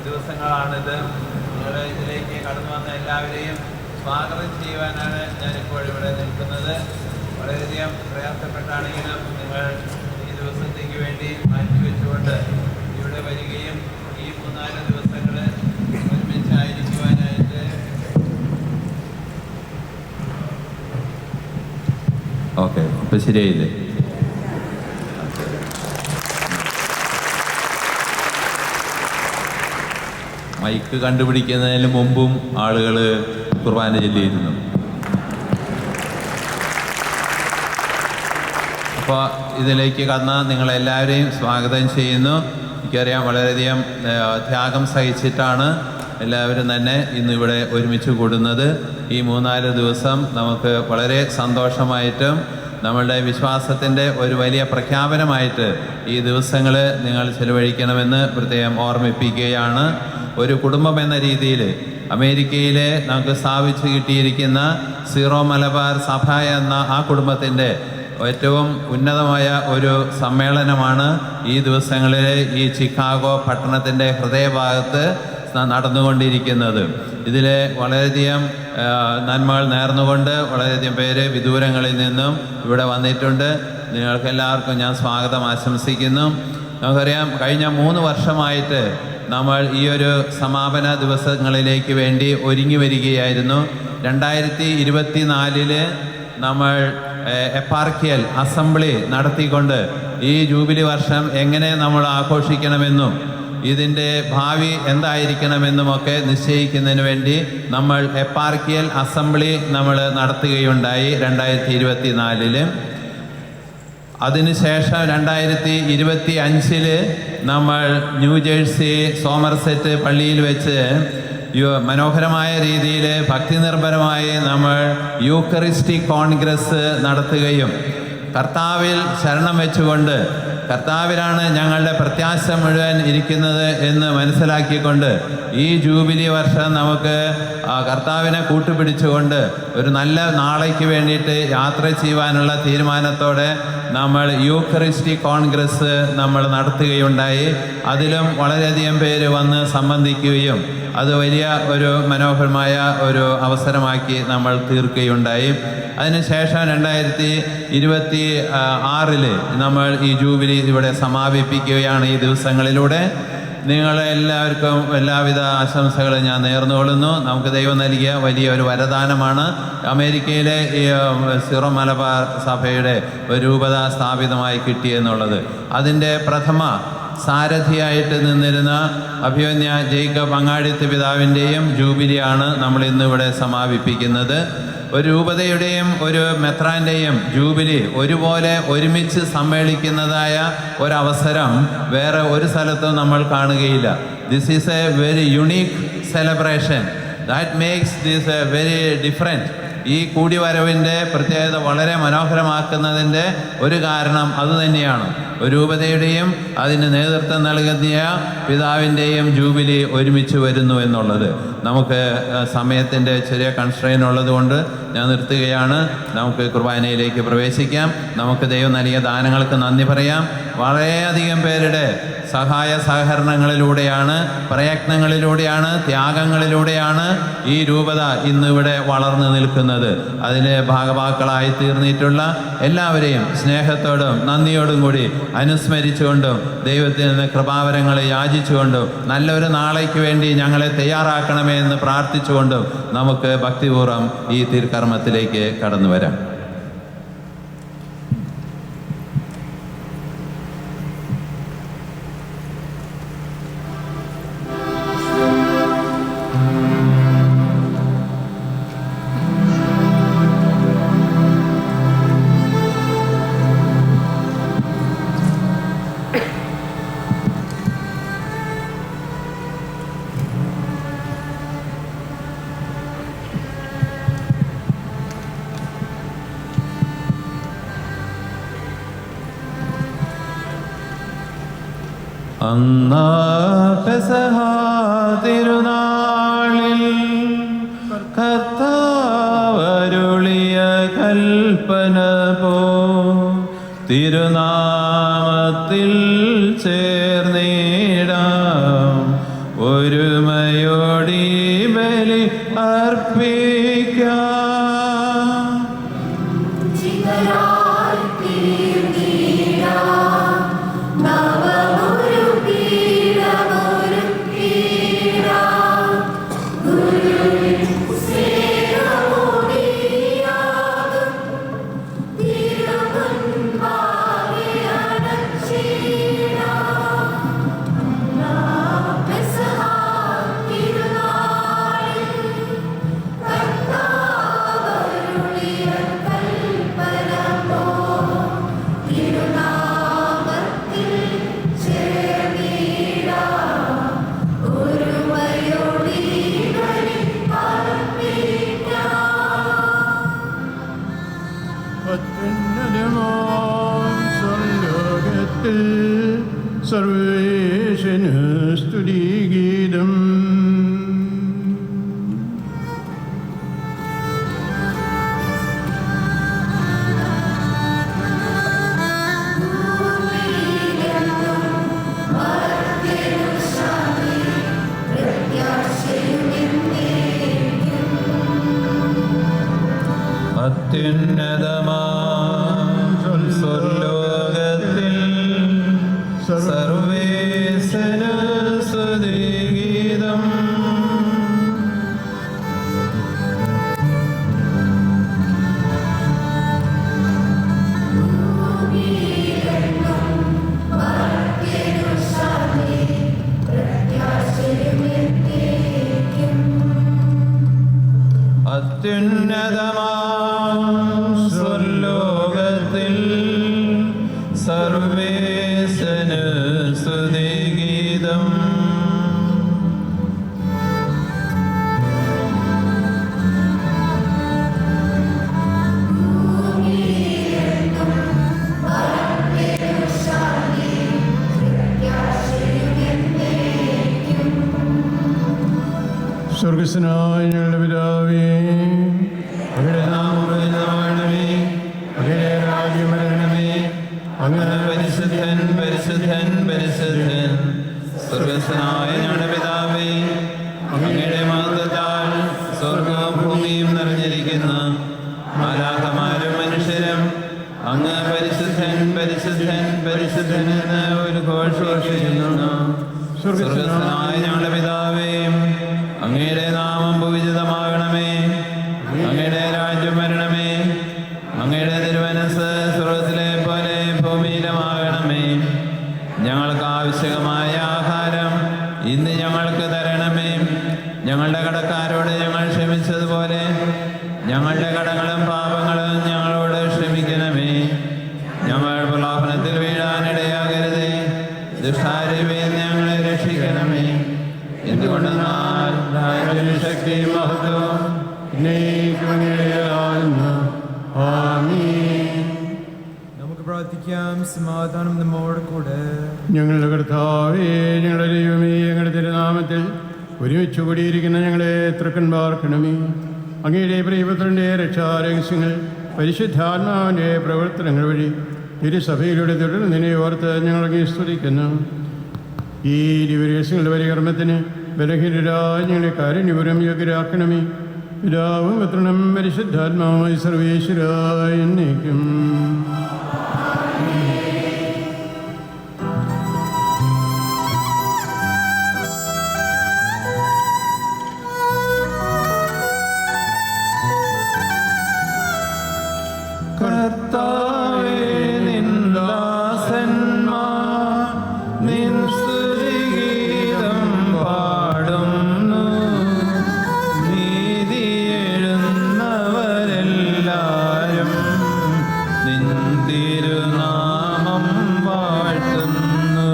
ദിവസങ്ങളാണിത്. നിങ്ങൾ ഇതിലേക്ക് കടന്നു വന്ന എല്ലാവരെയും സ്വാഗതം ചെയ്യുവാനാണ് ഞാനിപ്പോൾ ഇവിടെ നിൽക്കുന്നത്. വളരെയധികം പ്രയാസപ്പെട്ടാണെങ്കിലും നിങ്ങൾ ഈ ദിവസത്തേക്ക് വേണ്ടി മാറ്റിവെച്ചുകൊണ്ട് ഇവിടെ വരികയും ഈ 3-4 ദിവസങ്ങൾ ഒരുമിച്ചായിരിക്കുവാനായിട്ട് ഓക്കെ. അപ്പം ശരിയായില്ലേ? മൈക്ക് കണ്ടുപിടിക്കുന്നതിന് മുമ്പും ആളുകൾ കുർബാന ചൊല്ലിയിരുന്നു. അപ്പോൾ ഇതിലേക്ക് കടന്ന് നിങ്ങളെല്ലാവരെയും സ്വാഗതം ചെയ്യുന്നു. എനിക്കറിയാം വളരെയധികം ത്യാഗം സഹിച്ചിട്ടാണ് എല്ലാവരും തന്നെ ഇന്നിവിടെ ഒരുമിച്ച് കൂടുന്നത്. ഈ 3-4 ദിവസം നമുക്ക് വളരെ സന്തോഷമായിട്ടും നമ്മളുടെ വിശ്വാസത്തിൻ്റെ ഒരു വലിയ പ്രഖ്യാപനമായിട്ട് ഈ ദിവസങ്ങൾ നിങ്ങൾ ചെലവഴിക്കണമെന്ന് പ്രത്യേകം ഓർമ്മിപ്പിക്കുകയാണ്. ഒരു കുടുംബം എന്ന രീതിയിൽ അമേരിക്കയിലെ നമുക്ക് സ്ഥാപിച്ച് കിട്ടിയിരിക്കുന്ന സീറോ മലബാർ സഭ എന്ന ആ കുടുംബത്തിൻ്റെ ഏറ്റവും ഉന്നതമായ ഒരു സമ്മേളനമാണ് ഈ ദിവസങ്ങളിൽ ഈ ചിക്കാഗോ പട്ടണത്തിൻ്റെ ഹൃദയഭാഗത്ത് നടന്നുകൊണ്ടിരിക്കുന്നത്. ഇതിൽ വളരെയധികം നന്മകൾ നേർന്നുകൊണ്ട് വളരെയധികം പേര് വിദൂരങ്ങളിൽ നിന്നും ഇവിടെ വന്നിട്ടുണ്ട്. നിങ്ങൾക്കെല്ലാവർക്കും ഞാൻ സ്വാഗതം ആശംസിക്കുന്നു. നമുക്കറിയാം കഴിഞ്ഞ 3 വർഷമായിട്ട് നമ്മൾ ഈ ഒരു സമാപന ദിവസങ്ങളിലേക്ക് വേണ്ടി ഒരുങ്ങി വരികയായിരുന്നു. 2024 നമ്മൾ എപ്പാർക്കിയൽ അസംബ്ലി നടത്തിക്കൊണ്ട് ഈ ജൂബിലി വർഷം എങ്ങനെ നമ്മൾ ആഘോഷിക്കണമെന്നും ഇതിൻ്റെ ഭാവി എന്തായിരിക്കണമെന്നുമൊക്കെ നിശ്ചയിക്കുന്നതിന് വേണ്ടി നമ്മൾ എപ്പാർക്കിയൽ അസംബ്ലി നമ്മൾ നടത്തുകയുണ്ടായി 2024. അതിനുശേഷം 2025 നമ്മൾ ന്യൂജേഴ്സി സോമർസെറ്റ് പള്ളിയിൽ വെച്ച് മനോഹരമായ രീതിയിൽ ഭക്തി നിർഭരമായി നമ്മൾ യൂക്കറിസ്റ്റിക് കോൺഗ്രസ് നടത്തുകയും കർത്താവിൽ ശരണം വെച്ചുകൊണ്ട് കർത്താവിലാണ് ഞങ്ങളുടെ പ്രത്യാശ മുഴുവൻ ഇരിക്കുന്നത് എന്ന് മനസ്സിലാക്കിക്കൊണ്ട് ഈ ജൂബിലി വർഷം നമുക്ക് കർത്താവിനെ കൂട്ടുപിടിച്ചുകൊണ്ട് ഒരു നല്ല നാളേക്ക് വേണ്ടിയിട്ട് യാത്ര ചെയ്യുവാനുള്ള തീരുമാനത്തോടെ നമ്മൾ യൂക്കറിസ്റ്റിക് കോൺഗ്രസ് നമ്മൾ നടത്തുകയുണ്ടായി. അതിലും വളരെയധികം പേര് വന്ന് സംബന്ധിക്കുകയും അത് വലിയ ഒരു മനോഹരമായ ഒരു അവസരമാക്കി നമ്മൾ തീർക്കുകയുണ്ടായി. അതിനുശേഷം 2026 നമ്മൾ ഈ ജൂബിലി ഇവിടെ സമാപിപ്പിക്കുകയാണ്. ഈ ദിവസങ്ങളിലൂടെ നിങ്ങളെല്ലാവർക്കും എല്ലാവിധ ആശംസകളും ഞാൻ നേർന്നുകൊള്ളുന്നു. നമുക്ക് ദൈവം നൽകിയ വലിയ ഒരു വരദാനമാണ് അമേരിക്കയിലെ ഈ സീറോ മലബാർ സഭയുടെ ഒരു രൂപത സ്ഥാപിതമായി കിട്ടിയെന്നുള്ളത്. അതിൻ്റെ പ്രഥമ സാരഥിയായിട്ട് നിന്നിരുന്ന അഭിമന്യ ജേക്കബ് അങ്ങാടിത്ത് പിതാവിൻ്റെയും ജൂബിലിയാണ് നമ്മൾ ഇന്നിവിടെ സമാപിപ്പിക്കുന്നത്. ഒരു രൂപതയുടെയും ഒരു മെത്രാൻ്റെയും ജൂബിലി ഒരുപോലെ ഒരുമിച്ച് സമ്മേളിക്കുന്നതായ ഒരവസരം വേറെ ഒരു സ്ഥലത്തും നമ്മൾ കാണുകയില്ല. This is A very unique celebration that makes this A very different. ഈ കൂടിവരവിൻ്റെ പ്രത്യേകത വളരെ മനോഹരമാക്കുന്നതിൻ്റെ ഒരു കാരണം അതുതന്നെയാണ്. ഒരു രൂപതയുടെയും അതിന് നേതൃത്വം നൽകിയ പിതാവിൻ്റെയും ജൂബിലി ഒരുമിച്ച് വരുന്നു എന്നുള്ളത്. നമുക്ക് സമയത്തിൻ്റെ ചെറിയ കൺസ്ട്രെയിൻ ഉള്ളതുകൊണ്ട് ഞാൻ നിർത്തുകയാണ്. നമുക്ക് കുർബാനയിലേക്ക് പ്രവേശിക്കാം. നമുക്ക് ദൈവം നൽകിയ ദാനങ്ങൾക്ക് നന്ദി പറയാം. വളരെയധികം പേരുടെ സഹായ സഹകരണങ്ങളിലൂടെയാണ്, പ്രയത്നങ്ങളിലൂടെയാണ്, ത്യാഗങ്ങളിലൂടെയാണ് ഈ രൂപത ഇന്നിവിടെ വളർന്നു നിൽക്കുന്നത്. അതിന് ഭാഗഭാക്കളായി തീർന്നിട്ടുള്ള എല്ലാവരെയും സ്നേഹത്തോടും നന്ദിയോടും കൂടി അനുസ്മരിച്ചുകൊണ്ടും ദൈവത്തിൽ നിന്ന് കൃപാവരങ്ങൾ യാചിച്ചുകൊണ്ടും നല്ലൊരു നാളേക്ക് വേണ്ടി ഞങ്ങളെ തയ്യാറാക്കണമേ എന്ന് പ്രാർത്ഥിച്ചുകൊണ്ടും നമുക്ക് ഭക്തിപൂർവ്വം ഈ തിരുക്കർമ്മത്തിലേക്ക് കടന്നു വരാം. അന്നാ പെസഹ തിരുനാളിൽ കർത്താവരുളിയ കൽപ്പന പോ തിരുനാമത്തിൽ ചേർന്നിടാം, ഒരുമയോടി ബലി അർപ്പിക്കാം. സർവേശന് സ്തുതിഗീതം. അത്യുന്നതമാം സ്വർലോകത്തിൽ സർവേശന് സ്തുതിഗീതം. അത്യുന്നതമാം സ്വർലോകത്തിൽ സർവേശന് സ്തുതിഗീതം. സ്വർഗസ്വനായ ഞങ്ങളുടെ പിതാവേ, അങ്ങയുടെ നാമം പൂജിതമാകണമേ, അങ്ങയുടെ രാജ്യം വരണമേ, അങ്ങ് പരിശുദ്ധൻ പരിശുദ്ധൻ പരിശുദ്ധൻ. സ്വർഗസ്വനായ ഞങ്ങളുടെ പിതാവേ, അങ്ങയുടെ മഹത്വത്താൽ സ്വർഗവും ഭൂമിയും നിറഞ്ഞിരിക്കുന്നു. മാലാഖമാരും മനുഷ്യരും അങ്ങ് പരിശുദ്ധൻ പരിശുദ്ധൻ പരിശുദ്ധൻ എന്ന് ഒരു ഘോഷിക്കുന്നു. സ്വർഗസ്വനായ ഞങ്ങളുടെ പിതാവേ, അങ്ങയുടെ നാമം പൂജിതമാകണമേ, അങ്ങയുടെ രാജ്യം വരണമേ, അങ്ങയുടെ തിരുമനസ്സ് സ്വർഗത്തിലെ പോലെ ഭൂമിയിലുമാകണമേ. ഞങ്ങൾക്ക് ആവശ്യമായ ആഹാരം ഇന്ന് ഞങ്ങൾക്ക് തരണമേ. ഞങ്ങളുടെ കടക്കാരോട് ഞങ്ങൾ ക്ഷമിച്ചതുപോലെ ഞങ്ങളുടെ കടങ്ങളും പാപങ്ങളും ഞങ്ങളോട് ക്ഷമിക്കണമേ. ഞങ്ങൾ പ്രലോഭനത്തിൽ വീഴാനിടയാകരുതേ, ദുഷ്ടാരൂപിയിൽ ഞങ്ങളെ രക്ഷിക്കണമേ. എന്തുകൊണ്ടെന്നാൽ ശക്തി മഹത്വം നമുക്ക് പ്രാർത്ഥിക്കാം. സമാധാനം നമ്മോട് കൂടെ. ഞങ്ങളുടെ കർത്താവേ, ഞങ്ങളുടെ ദൈവമേ, ഞങ്ങളുടെ തിരുനാമത്തിൽ ഒരുമിച്ച് കൂടിയിരിക്കുന്ന ഞങ്ങളെ തൃക്കൺ പാർക്കണമേ. അങ്ങയുടെ പ്രിയപുത്രൻ്റെ രക്ഷാരഹസ്യങ്ങൾ പരിശുദ്ധാത്മാവിൻ്റെ പ്രവർത്തനങ്ങൾ വഴി തിരുസഭയിലൂടെ തുടർന്ന് നിന്നെ ഓർത്ത് ഞങ്ങളങ്ങേ സ്തുതിക്കുന്നു. ഈ ദിവസങ്ങളുടെ പരികർമ്മത്തിന് ബലഹീനരായ ഞങ്ങളെ കാരുണ്യപുരം യോഗ്യരാക്കണമേ. പിതാവും പുത്രനും പരിശുദ്ധാത്മാവുമായി സർവേശ്വരായ എന്നേക്കും. കർത്താവേ, നിൻ ദാസന്മാർ നിൻ സ്തുതിഗീതം പാടുന്നു. നീതി എഴുന്നവരെല്ലാരും നിൻ തിരുനാമം വാഴ്ത്തുന്നു.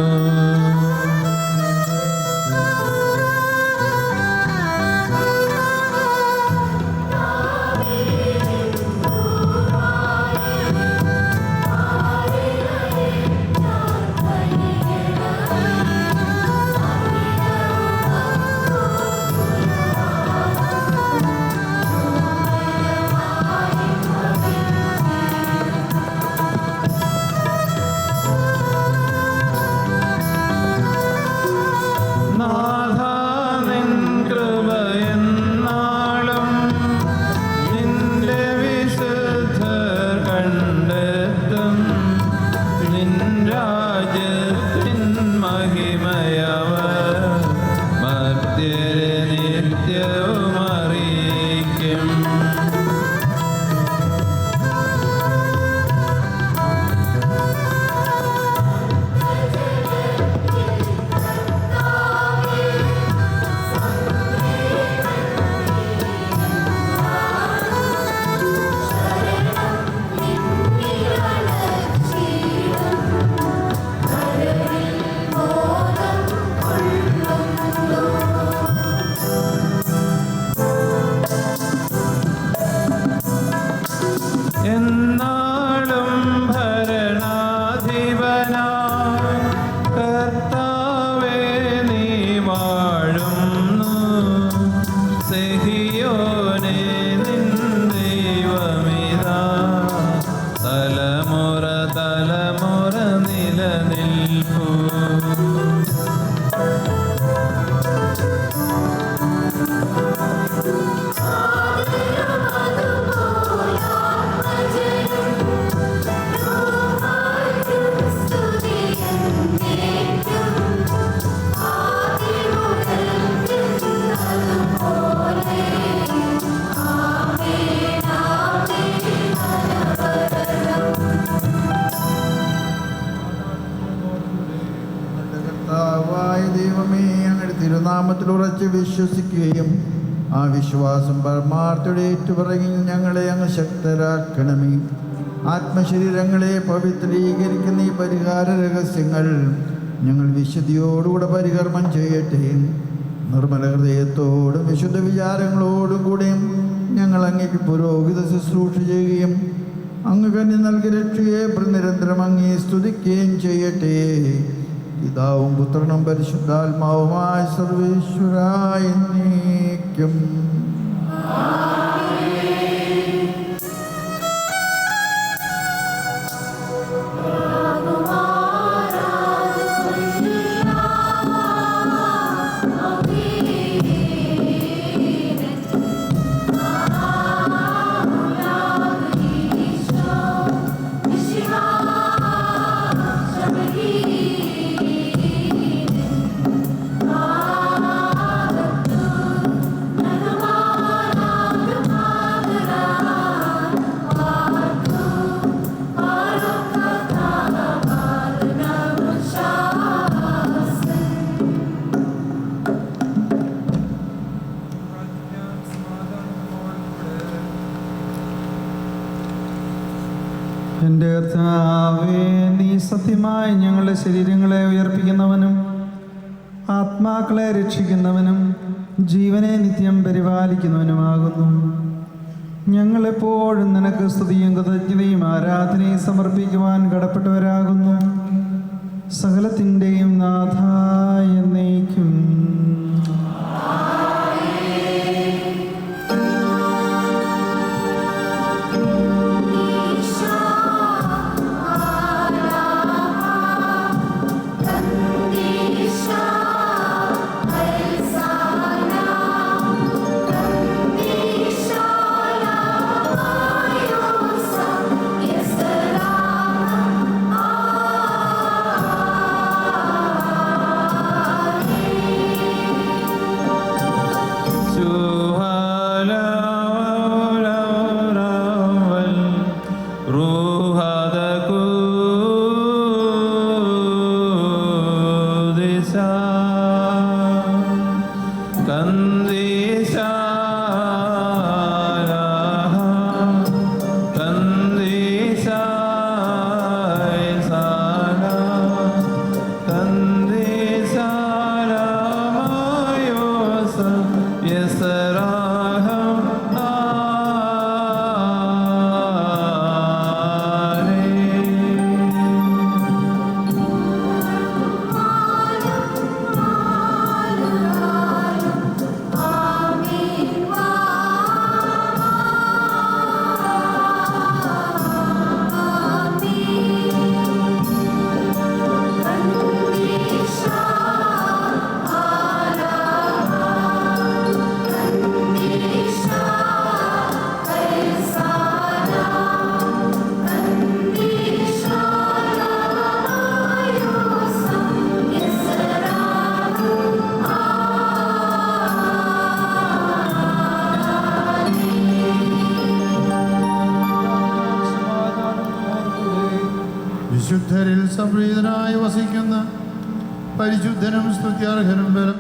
നാഥാ, നിൻ കൃപയെന്നാളും നിന്റെ വിശുദ്ധർ കണ്ടെത്തും. നിൻ രാജ്യത്തിൻ മഹിമയവർ മർത്യരെ നിത്യവും അറിയിക്കും. എന്നാളും ഭരണാധിപനായ കർത്താവേ, നീ വാഴുന്നു. സെഹിയോനെ നിൻ ദൈവമിതാ തലമുറ തലമുറ നിലനിൽപ്പൂ. കർത്താവായ ദൈവമേ, അങ്ങയുടെ തിരുനാമത്തിൽ ഉറച്ച് വിശ്വസിക്കുകയും ആ വിശ്വാസം പരമാർത്ഥയുടെ ഏറ്റുപറയിൽ ഞങ്ങളെ അങ്ങ് ശക്തരാക്കണമേ. ആത്മശരീരങ്ങളെ പവിത്രീകരിക്കുന്ന ഈ പരിഹാര രഹസ്യങ്ങൾ ഞങ്ങൾ വിശുദ്ധിയോടുകൂടെ പരികർമ്മം ചെയ്യട്ടെ. നിർമ്മല ഹൃദയത്തോടും വിശുദ്ധ വിചാരങ്ങളോടും കൂടെയും ഞങ്ങൾ അങ്ങേക്ക് പുരോഹിത ശുശ്രൂഷ ചെയ്യുകയും അങ്ങ് കന്നി നൽകി രക്ഷയെ നിരന്തരം അങ്ങേ സ്തുതിക്കുകയും ചെയ്യട്ടെ. പിതാവും പുത്രനും പരിശുദ്ധാത്മാവുമായ സർവേശ്വരായ എന്നേക്കും. എൻ്റെ കർത്താവേ, നീ സത്യമായി ഞങ്ങളുടെ ശരീരങ്ങളെ ഉയർപ്പിക്കുന്നവനും ആത്മാക്കളെ രക്ഷിക്കുന്നവനും ജീവനെ നിത്യം പരിപാലിക്കുന്നവനുമാകുന്നു. ഞങ്ങളെപ്പോഴും നിനക്ക് സ്തുതിയും കൃതജ്ഞതയും ആരാധനയും സമർപ്പിക്കുവാൻ കടപ്പെട്ടവരാകുന്നു. സകലത്തിൻ്റെയും നാഥ എന്നേക്കും. ഈശോ സംപ്രീതനായി വസിക്കുന്ന പരിശുദ്ധനും സ്തുത്യാർഹനും ബലം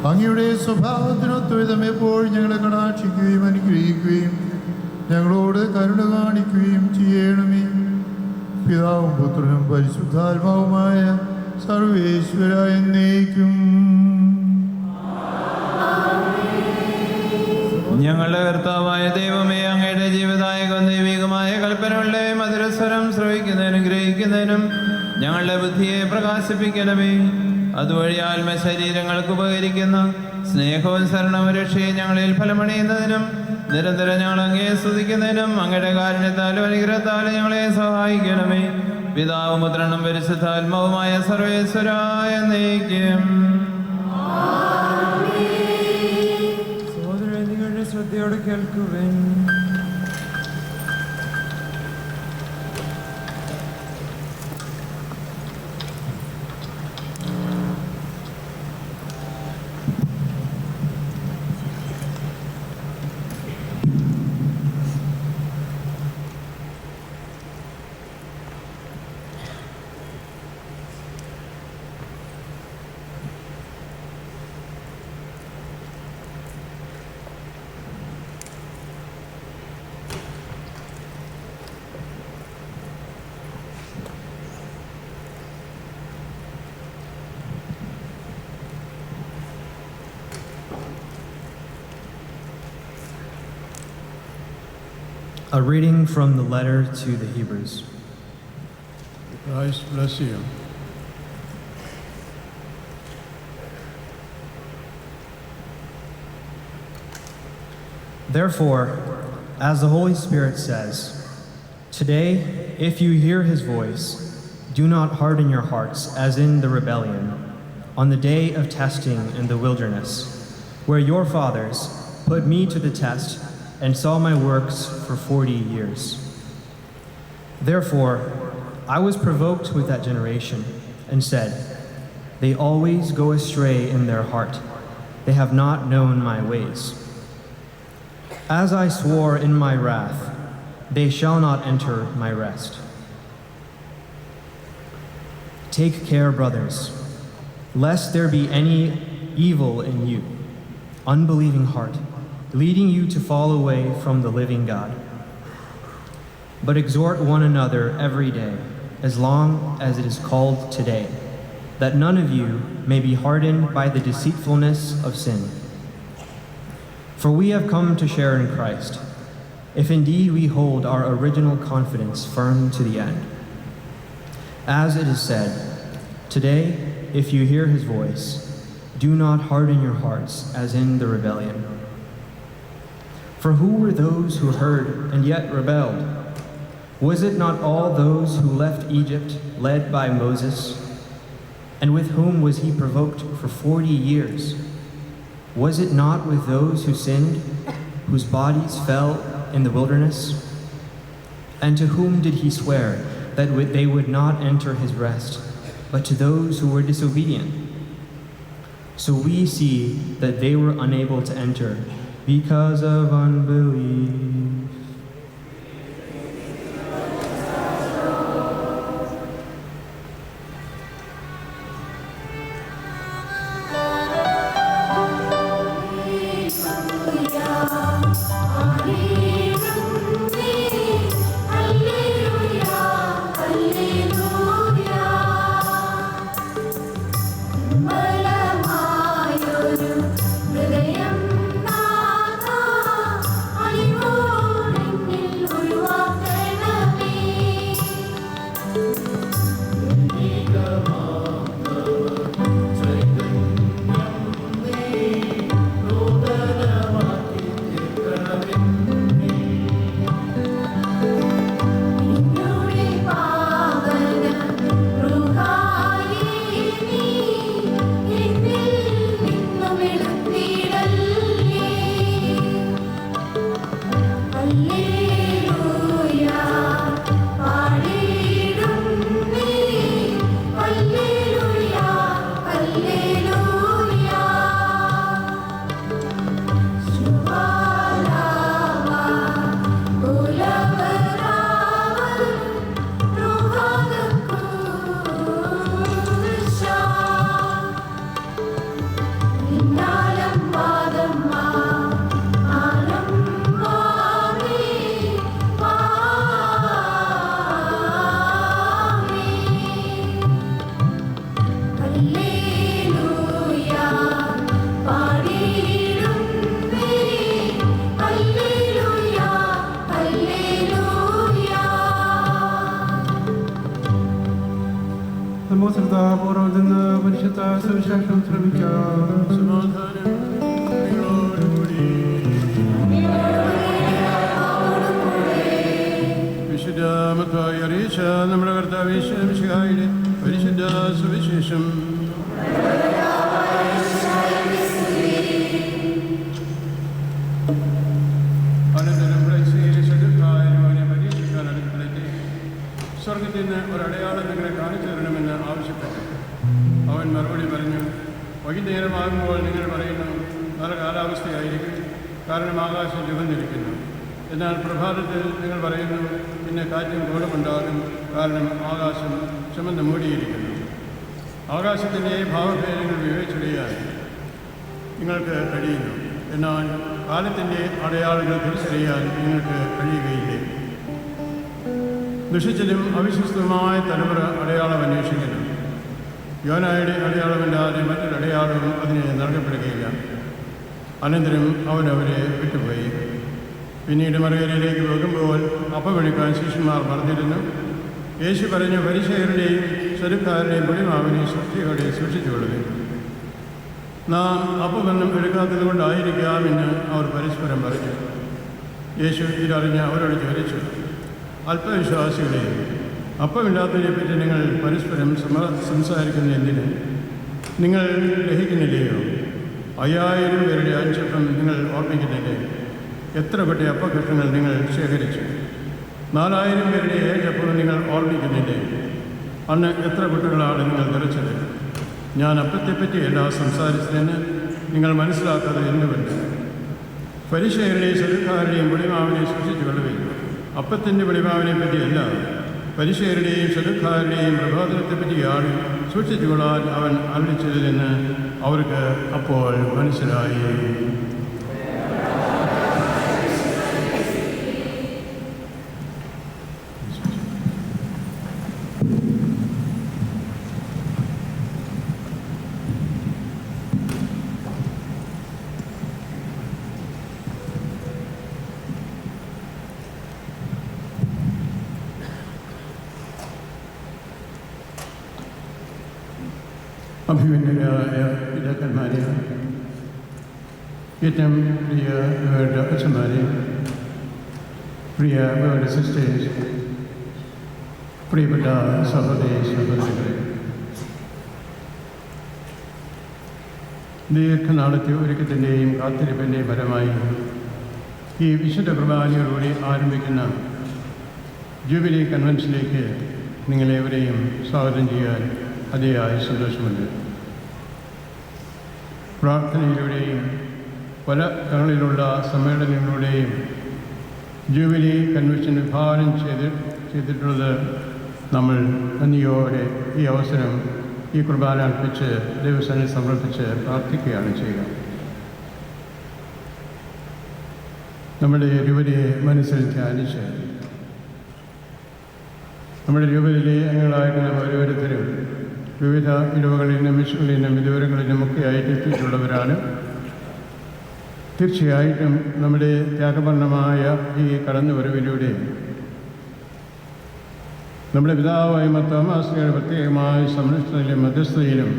അങ്ങയുടെ സ്വഭാവത്തിനൊത്തുവിധം എപ്പോഴും ഞങ്ങളെ കടാക്ഷിക്കുകയും അനുഗ്രഹിക്കുകയും ഞങ്ങളോട് കരുണ കാണിക്കുകയും ചെയ്യണമേ. പിതാവും പുത്രനും പരിശുദ്ധാത്മാവുമായ സർവേശ്വര എന്നേക്കും. ഞങ്ങളുടെ കർത്താവായ ദൈവമേ, അങ്ങയുടെ ജീവദായകം ദൈവികമായ കൽപ്പനകളുടെ മധുരസ്വരം ശ്രവിക്കുന്നതിനും ഗ്രഹിക്കുന്നതിനും ഞങ്ങളുടെ ബുദ്ധിയെ പ്രകാശിപ്പിക്കണമേ. അതുവഴി ആത്മശരീരങ്ങൾക്ക് ഉപകരിക്കുന്ന സ്നേഹവും ശരണവും രക്ഷയും ഞങ്ങളിൽ ഫലമണിയുന്നതിനും നിരന്തരം ഞങ്ങൾ അങ്ങയെ സ്തുതിക്കുന്നതിനും അങ്ങയുടെ കാരുണ്യത്താലും അനുഗ്രഹത്താലും ഞങ്ങളെ സഹായിക്കണമേ. പിതാവും പുത്രനും പരിശുദ്ധാത്മാവുമായ സർവേശ്വരായ എന്നേക്കും. സഹോദരൻ, നിങ്ങളുടെ ശ്രദ്ധയോടെ കേൾക്കുവിൻ. A reading from the letter to the Hebrews. Christ bless you. Therefore, as the Holy Spirit says, today, if you hear his voice, do not harden your hearts as in the rebellion, on the day of testing in the wilderness, where your fathers put me to the test and saw my works for 40 years. Therefore, I was provoked with that generation and said, they always go astray in their heart. They have not known my ways. As I swore in my wrath, they shall not enter my rest. Take care, brothers, lest there be any evil in you, unbelieving heart, leading you to fall away from the living God. But exhort one another every day, as long as it is called today, that none of you may be hardened by the deceitfulness of sin. For we have come to share in Christ, if indeed we hold our original confidence firm to the end. As it is said, today, if you hear his voice, do not harden your hearts as in the rebellion. For who were those who heard and yet rebelled? Was it not all those who left Egypt led by Moses? And with whom was he provoked for 40 years? Was it not with those who sinned, whose bodies fell in the wilderness? And to whom did he swear that they would not enter his rest, but to those who were disobedient? So we see that they were unable to enter because of unbelief. ബലമായൊരു ഹൃദയം നാഥാ, അലിവോടെ ശ്രദ്ധാപൂർവ്വം നിന്ന് പരിശുദ്ധ സുവിശേഷം ശ്രമിക്കാം. സമാധാനം നിങ്ങളോടുകൂടി. വിശുദ്ധ മത്തായി അറിയിച്ച നമ്മുടെ കർത്താവ് യേശു മിശിഹായുടെ പരിശുദ്ധ സുവിശേഷം. അനന്തരം പരീക്ഷിക്കാൻ അടുക്കളെത്തി സ്വർഗത്തിൽ നിന്ന് ഒരടയാളം നിങ്ങളെ കാണിച്ചു തരണമെന്ന് ആവശ്യപ്പെട്ടു. അവൻ മറുപടി പറഞ്ഞു, വൈകുന്നേരമാകുമ്പോൾ നിങ്ങൾ പറയുന്നു നല്ല കാലാവസ്ഥയായിരിക്കും, കാരണം ആകാശം ചുവന്നിരിക്കുന്നു. എന്നാൽ പ്രഭാതത്തിൽ നിങ്ങൾ പറയുന്നു പിന്നെ കാറ്റും കോളുമുണ്ടാകും, കാരണം ആകാശം ചുമന്ന് മൂടിയിരിക്കുന്നു. ആകാശത്തിൻ്റെ ഭാവഭേദങ്ങൾ വിവേചിച്ചറിയാൻ നിങ്ങൾക്ക് കഴിയുന്നു, എന്നാൽ കാലത്തിൻ്റെ അടയാളങ്ങൾ തിരിച്ചറിയാൻ നിങ്ങൾക്ക് കഴിയുകയില്ലേ? ദുഷിച്ചതും അവിശ്വസ്തവുമായ തലമുറ അടയാളം അന്വേഷിക്കുന്നു. യോനായുടെ അടയാളമില്ലാതെ മറ്റൊരു അടയാളവും അതിന് നൽകപ്പെടുകയില്ല. അനന്തരം അവൻ അവരെ വിട്ടുപോയി. പിന്നീട് മറുകരയിലേക്ക് പോകുമ്പോൾ അപ്പമെടുക്കാൻ ശിഷ്യന്മാർ പറഞ്ഞിരുന്നു. യേശു പറഞ്ഞു, ഫരിസേയരുടെയും സദുക്കാരുടെയും പൊടിമാവിനെ ശ്രദ്ധയോടെ സൂക്ഷിച്ചുകൊള്ളുക. നാം അപ്പമൊന്നും എടുക്കാത്തത് കൊണ്ടായിരിക്കാമെന്ന് അവർ പരസ്പരം പറഞ്ഞു. യേശു ഇതറിഞ്ഞ് അവരോട് ചോദിച്ചു, അല്പവിശ്വാസികളെ, അപ്പമില്ലാത്തതിനെപ്പറ്റി നിങ്ങൾ പരസ്പരം സംസാരിക്കുന്ന എന്തിന്? നിങ്ങൾ ഗ്രഹിക്കുന്നില്ലയോ? 5000 പേരുടെ 5 അപ്പം നിങ്ങൾ ഓർമ്മിക്കുന്നില്ലേ? എത്ര പെട്ട അപ്പകഷ്ണങ്ങൾ നിങ്ങൾ ശേഖരിച്ചു? 4000 പേരുടെ 7 അപ്പം നിങ്ങൾ ഓർമ്മിക്കുന്നില്ലേ? അന്ന് എത്ര കുട്ടികളാണ് നിങ്ങൾ നിറച്ചത്? ഞാൻ അപ്പത്തെപ്പറ്റിയല്ല സംസാരിച്ചതെന്ന് നിങ്ങൾ മനസ്സിലാക്കാതെ എന്തുകൊണ്ട്? ഫരിസേയരുടെയും സദുക്കാരുടെയും പൊടിമാവിനെ സൂക്ഷിച്ചു കൊള്ളുകയും അപ്പത്തിൻ്റെ വെളിമാവിനെ പറ്റിയല്ല, ഫരിസേയരുടെയും സദുക്കാരുടെയും പ്രബോധനത്തെപ്പറ്റിയാണ് സൂക്ഷിച്ചുകൊള്ളാൻ അവൻ അരുളിച്ചതെന്ന് അവർക്ക് അപ്പോൾ മനസ്സിലായി. അഭിമന്യരായ പിതാക്കന്മാരെ, ഏറ്റവും പ്രിയ വേണ്ട അച്ഛന്മാരെ, പ്രിയ വേണ്ട സിസ്റ്റേഴ്സ്, പ്രിയപ്പെട്ട സഹോദരി സഹോദരങ്ങളെ, ദീർഘനാളത്തെ ഒരുക്കത്തിൻ്റെയും കാത്തിരിപ്പിൻ്റെയും ഫലമായി ഈ വിശുദ്ധ കുർബാനയോടുകൂടി ആരംഭിക്കുന്ന ജൂബിലി കൺവെൻഷനിലേക്ക് നിങ്ങളേവരെയും സ്വാഗതം ചെയ്യാൻ അതിയായ സന്തോഷമുണ്ട്. പ്രാർത്ഥനയിലൂടെയും പല തങ്ങളിലുള്ള സമ്മേളനങ്ങളിലൂടെയും ജൂബിലി കൺവെൻഷൻ വിഭാവനം ചെയ്തിട്ടുള്ളത് നമ്മൾ നന്ദിയോടെ ഈ അവസരം ഈ കുർബാന അർപ്പിച്ച് ദൈവസന്നിധിയിൽ സമർപ്പിച്ച് പ്രാർത്ഥിക്കുകയാണ് ചെയ്യുക. നമ്മുടെ രൂപതയെ മനസ്സിൽ ധ്യാനിച്ച് നമ്മുടെ രൂപതയിലെ അംഗങ്ങളായിട്ടുള്ള ഓരോരുത്തരും വിവിധ ഇടവകളിൽ നിന്നും മിഷനുകളിൽ നിന്നും വിദൂരങ്ങളിൽ നിന്നുമൊക്കെ ആയിട്ട് എത്തിയിട്ടുള്ളവരാണ്. തീർച്ചയായിട്ടും നമ്മുടെ ത്യാഗപൂർണമായ ഈ കടന്നുവരവിലൂടെ നമ്മുടെ പിതാവായ തോമാശ്ലീഹയുടെ പ്രത്യേകമായ സംരക്ഷണയിലും മധ്യസ്ഥതയിലും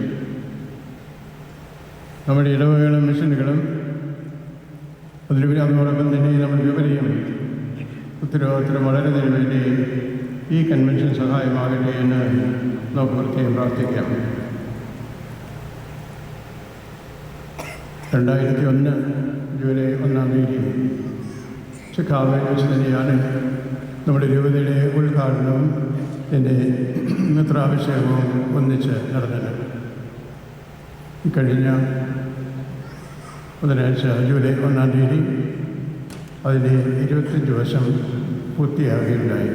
നമ്മുടെ ഇടവകളും മിഷനുകളും അതിനോടൊപ്പം തന്നെ നമ്മുടെ വിവരയും ഉത്തരവാദിത്തം വളരുന്നതിന് വേണ്ടി ഈ കൺവെൻഷൻ സഹായമാകട്ടെ എന്ന് നമുക്ക് പ്രത്യേകം പ്രാർത്ഥിക്കാം. 2001 ജൂലൈ 1-ാം തീയതി ചിക്കാഗോയിൽ വെച്ച് തന്നെയാണ് നമ്മുടെ രൂപതയുടെ ഉദ്ഘാടനവും എൻ്റെ മിത്രാഭിഷേകവും ഒന്നിച്ച് നടന്നത്. കഴിഞ്ഞ ബുധനാഴ്ച ജൂലൈ 1-ാം തീയതി അതിൻ്റെ 25 വർഷം പൂർത്തിയാകുകയുണ്ടായി.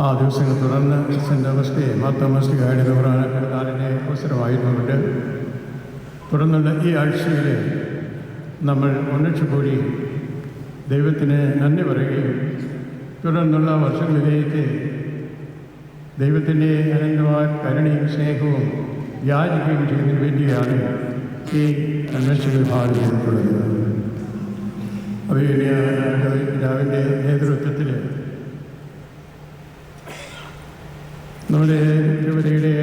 ആ ദിവസങ്ങൾ തുടർന്ന് സെൻറ്റ് ഓഗസ്റ്റിനെ മാർത്തോമാശ്ലീഹായുടെ കുർബാനയുടെ അവസരമായിരുന്നുകൊണ്ട് തുടർന്നുള്ള ഈ ആഴ്ചയിൽ നമ്മൾ ഒന്നിച്ചുകൂടി ദൈവത്തിന് നന്ദി പറയുകയും തുടർന്നുള്ള വർഷങ്ങളിലേക്ക് ദൈവത്തിൻ്റെ അനന്തമായ കരുണയും സ്നേഹവും യാചിക്കുകയും ചെയ്യുന്നതിന് വേണ്ടിയാണ് ഈ കൺവെൻഷൻ വിഭാവനം ചെയ്തിട്ടുള്ളത്. പിതാവിൻ്റെ നേതൃത്വത്തിൽ നമ്മുടെ തിരുവതയുടെ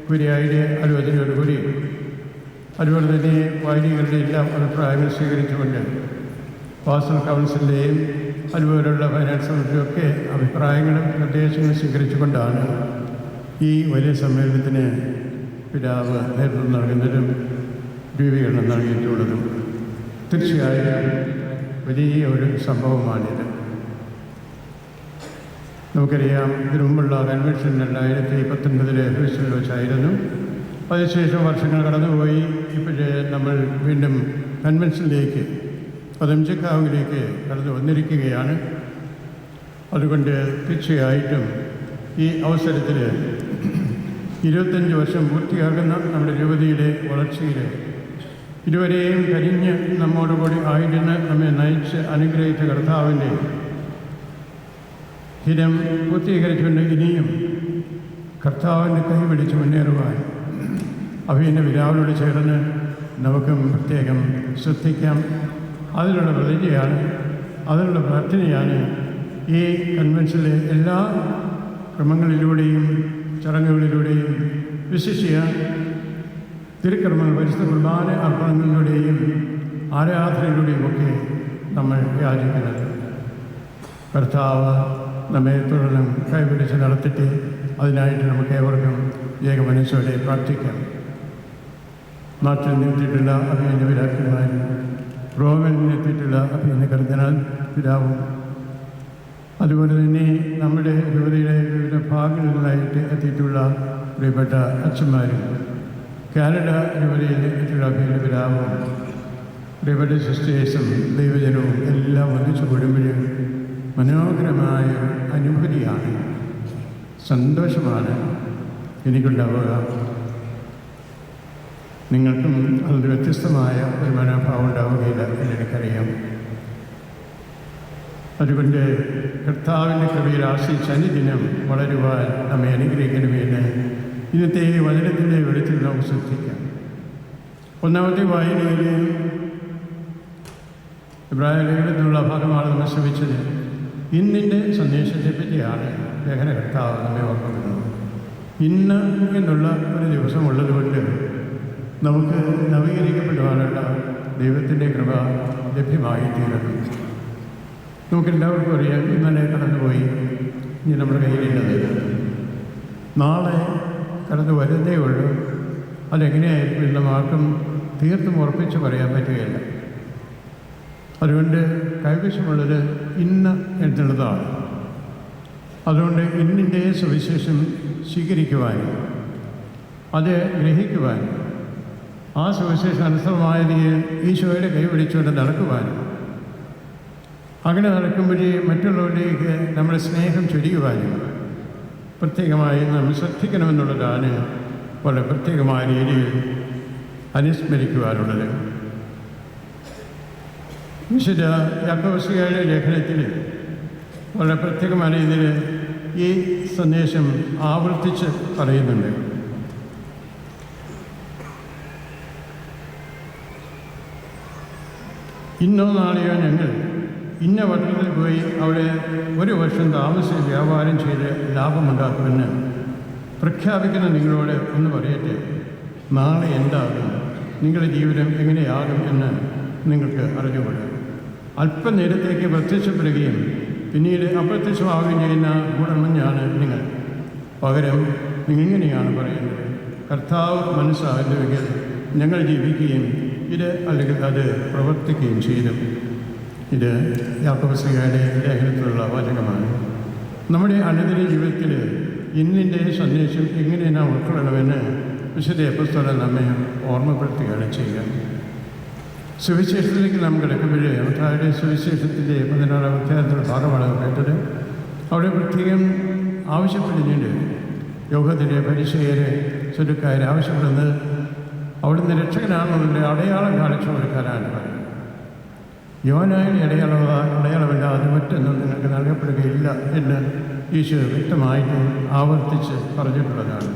കുരിയായുടെ ആലോചനയോടുകൂടി അതുപോലെ തന്നെ വൈദികരുടെ എല്ലാം അഭിപ്രായങ്ങൾ സ്വീകരിച്ചുകൊണ്ട് പാസ്റ്റൽ കൗൺസിലിൻ്റെയും അതുപോലുള്ള ഫൈനാൻസ് കമ്മിറ്റിയൊക്കെ അഭിപ്രായങ്ങളും നിർദ്ദേശങ്ങളും സ്വീകരിച്ചുകൊണ്ടാണ് ഈ വലിയ സമ്മേളനത്തിന് പിതാവ് നേതൃത്വം നൽകുന്നതും രൂപീകരണം നൽകിയിട്ടുള്ളതും. തീർച്ചയായും വലിയ ഒരു സംഭവമാണിത്. നമുക്കറിയാം, ഇതിനു മുമ്പുള്ള കൺവെൻഷൻ 2019 ഹ്യൂസ്റ്റണിൽ വെച്ചായിരുന്നു. അതിനുശേഷം വർഷങ്ങൾ കടന്നുപോയി. ഇപ്പോഴേ നമ്മൾ വീണ്ടും കൺവെൻഷനിലേക്ക്, അതും ചിക്കാഗോയിലേക്ക് കടന്നു വന്നിരിക്കുകയാണ്. അതുകൊണ്ട് തീർച്ചയായിട്ടും ഈ അവസരത്തിൽ 25 വർഷം പൂർത്തിയാകുന്ന നമ്മുടെ രൂപതയുടെ വളർച്ചയിൽ ഇതുവരെയും കരിഞ്ഞ് നമ്മോടുകൂടി ആയിരുന്ന് നമ്മെ നയിച്ച് അനുഗ്രഹിച്ച കർത്താവിൻ്റെ ഹിതം പൂർത്തീകരിച്ചുകൊണ്ട് ഇനിയും കർത്താവിൻ്റെ കൈ പിടിച്ച് മുന്നേറുവാൻ അഭിനയ പിതാവിനോട് ചേർന്ന് നമുക്കും പ്രത്യേകം ശ്രദ്ധിക്കാം. അതിനുള്ള പ്രതിജ്ഞയാണ്, അതിനുള്ള പ്രാർത്ഥനയാണ് ഈ കൺവെൻഷനിലെ എല്ലാ ക്രമങ്ങളിലൂടെയും ചടങ്ങുകളിലൂടെയും വിശിഷ്യ തിരുക്കർമ്മങ്ങൾ, പരിശുദ്ധ കുർബാന അർപ്പണങ്ങളിലൂടെയും ആരാധനയിലൂടെയും ഒക്കെ നമ്മൾ യാചിക്കുന്നത്. കർത്താവ് നമ്മെ തുടർന്നും കൈപിടിച്ച് നടത്തിയിട്ട് അതിനായിട്ട് നമുക്ക് ഏവർക്കും ഏകമനസ്സോടെ പ്രാർത്ഥിക്കാം. നാട്ടിൽ നിന്നെത്തിയിട്ടുള്ള അഭിനന്ദ പിതാക്കന്മാരും റോമിൽ നിന്നെത്തിയിട്ടുള്ള അഭിനന്ദ കർദിനാൾ പിതാവും അതുപോലെ തന്നെ നമ്മുടെ രൂപതയുടെ വിവിധ ഭാഗങ്ങളിലായിട്ട് എത്തിയിട്ടുള്ള പ്രിയപ്പെട്ട അച്ഛന്മാരും കാനഡ രൂപതയിൽ എത്തിയിട്ടുള്ള അഭിനന്ദ പിതാവും പ്രിയപ്പെട്ട സിസ്റ്റേഴ്സും ദൈവജനവും എല്ലാം ഒന്നിച്ചു കൂടുമ്പോഴും മനോഹരമായ അനുഭൂതിയാണ്, സന്തോഷമാണ് എനിക്കുണ്ടാവുക. നിങ്ങൾക്കും അതിൽ വ്യത്യസ്തമായ ഒരു മനോഭാവം ഉണ്ടാവുകയില്ല എന്നെനിക്കറിയാം. അതുകൊണ്ട് കർത്താവിൻ്റെ കൃപയിൽ ആശ്രയിച്ച് അനുദിനം വളരുവാൻ നമ്മെ അനുഗ്രഹിക്കണമെന്ന് ഇന്നത്തെ വചനത്തിൻ്റെ വെളിച്ചത്തിൽ നമുക്ക് ശ്രദ്ധിക്കാം. ഒന്നാമത്തെ വായനയിൽ ഇബ്രാഹിം ലേഖനത്തിലുള്ള ഭാഗമാണ് നമ്മൾ ശ്രമിച്ചത്. ഇന്നിൻ്റെ സന്ദേശത്തെ പറ്റിയാണ് ലേഖനകർത്താവ് നമ്മെ ഓർമ്മിക്കുന്നത്. ഇന്ന് എന്നുള്ള ഒരു ദിവസം ഉള്ളതുകൊണ്ട് നമുക്ക് നവീകരിക്കപ്പെടുവാനുള്ള ദൈവത്തിൻ്റെ കൃപ ലഭ്യമായി തീരുന്നു. നമുക്കെല്ലാവർക്കും അറിയാം, ഇന്നലെ കടന്നുപോയി, ഇനി നമ്മുടെ കയ്യിലുള്ളത് നാളെ കടന്നു വരുന്നേ ഉള്ളൂ. അതെങ്ങനെയായിരിക്കും എന്ന മാർക്കും തീർത്തും ഉറപ്പിച്ച് പറയാൻ പറ്റുകയില്ല. അതുകൊണ്ട് കൈവശമുള്ളത് ഇന്ന് എന്നുള്ളതാണ്. അതുകൊണ്ട് ഇന്നിൻ്റെ സുവിശേഷം സ്വീകരിക്കുവാനും അത് ഗ്രഹിക്കുവാനും ആ സുവിശേഷം അനുസൃതമായ രീതിയിൽ ഈശോയുടെ കൈപിടിച്ചുകൊണ്ട് നടക്കുവാനും അങ്ങനെ നടക്കുമ്പോഴേ മറ്റുള്ളവരിലേക്ക് നമ്മുടെ സ്നേഹം ചൊരിയുവാനും പ്രത്യേകമായി നാം ശ്രദ്ധിക്കണമെന്നുള്ളതാണ് വളരെ പ്രത്യേകമായ രീതിയിൽ അനുസ്മരിക്കുവാനുള്ളത്. വിശുദ്ധ യാക്കോബയുടെ ലേഖനത്തിൽ വളരെ പ്രത്യേകമായ രീതിയിൽ ഈ സന്ദേശം ആവർത്തിച്ച് പറയുന്നുണ്ട്. ഇന്നോ നാളെയോ ഞങ്ങൾ ഇന്ന പട്ടണത്തിൽ പോയി അവിടെ 1 വർഷം താമസിച്ച് വ്യാപാരം ചെയ്ത് ലാഭമുണ്ടാക്കുമെന്ന് പ്രഖ്യാപിക്കുന്ന നിങ്ങളോട് ഒന്ന് പറയട്ടെ. നാളെ എന്താകും, നിങ്ങളുടെ ജീവിതം എങ്ങനെയാകും എന്ന് നിങ്ങൾക്ക് അറിഞ്ഞുകൂടാ. അല്പനേരത്തേക്ക് പ്രത്യക്ഷപ്പെടുകയും പിന്നീട് അപ്രത്യക്ഷമാവുകയും ചെയ്യുന്ന ഗുണമഞ്ഞാണ് നിങ്ങൾ. പകരം നിങ്ങളിങ്ങനെയാണ് പറയുന്നത്, കർത്താവ് മനസ്സാകുന്നുവെങ്കിൽ ഞങ്ങൾ ജീവിക്കുകയും ഇത് അല്ലെങ്കിൽ അത് പ്രവർത്തിക്കുകയും ചെയ്തു. ഇത് യാക്കോബയുടെ ലേഖനത്തിലുള്ള വാചകമാണ്. നമ്മുടെ അനുദിന ജീവിതത്തിൽ ഇന്നിൻ്റെ സന്ദേശം എങ്ങനെ നാം ഉൾക്കൊള്ളണമെന്ന് വിശുദ്ധ അപ്പോസ്തലൻ നമ്മെ ഓർമ്മപ്പെടുത്തുകയാണ് ചെയ്യുക. സുവിശേഷത്തിലേക്ക് നാം കിടക്കുമ്പോൾ മത്തായിയുടെ സുവിശേഷത്തിൻ്റെ 16-ാം അധ്യായത്തിലുള്ള ഭാഗമാണ് കേട്ടത്. അവിടെ പ്രത്യേകം ആവശ്യപ്പെടുന്നുണ്ട്. യോഹത്തിൻ്റെ പരിചയരെ ചുരുക്കാർ ആവശ്യപ്പെടുന്നത് അവിടുന്ന് രക്ഷകനാണെന്നതിൻ്റെ അടയാളം കാണിച്ചു കൊടുക്കാനാണ് പറയുന്നത്. യോനായുടെ അടയാളമില്ലാതെ മറ്റൊന്നും നിങ്ങൾക്ക് നൽകപ്പെടുകയില്ല എന്ന് ഈശോ വ്യക്തമായിട്ട് ആവർത്തിച്ച് പറഞ്ഞിട്ടുള്ളതാണ്.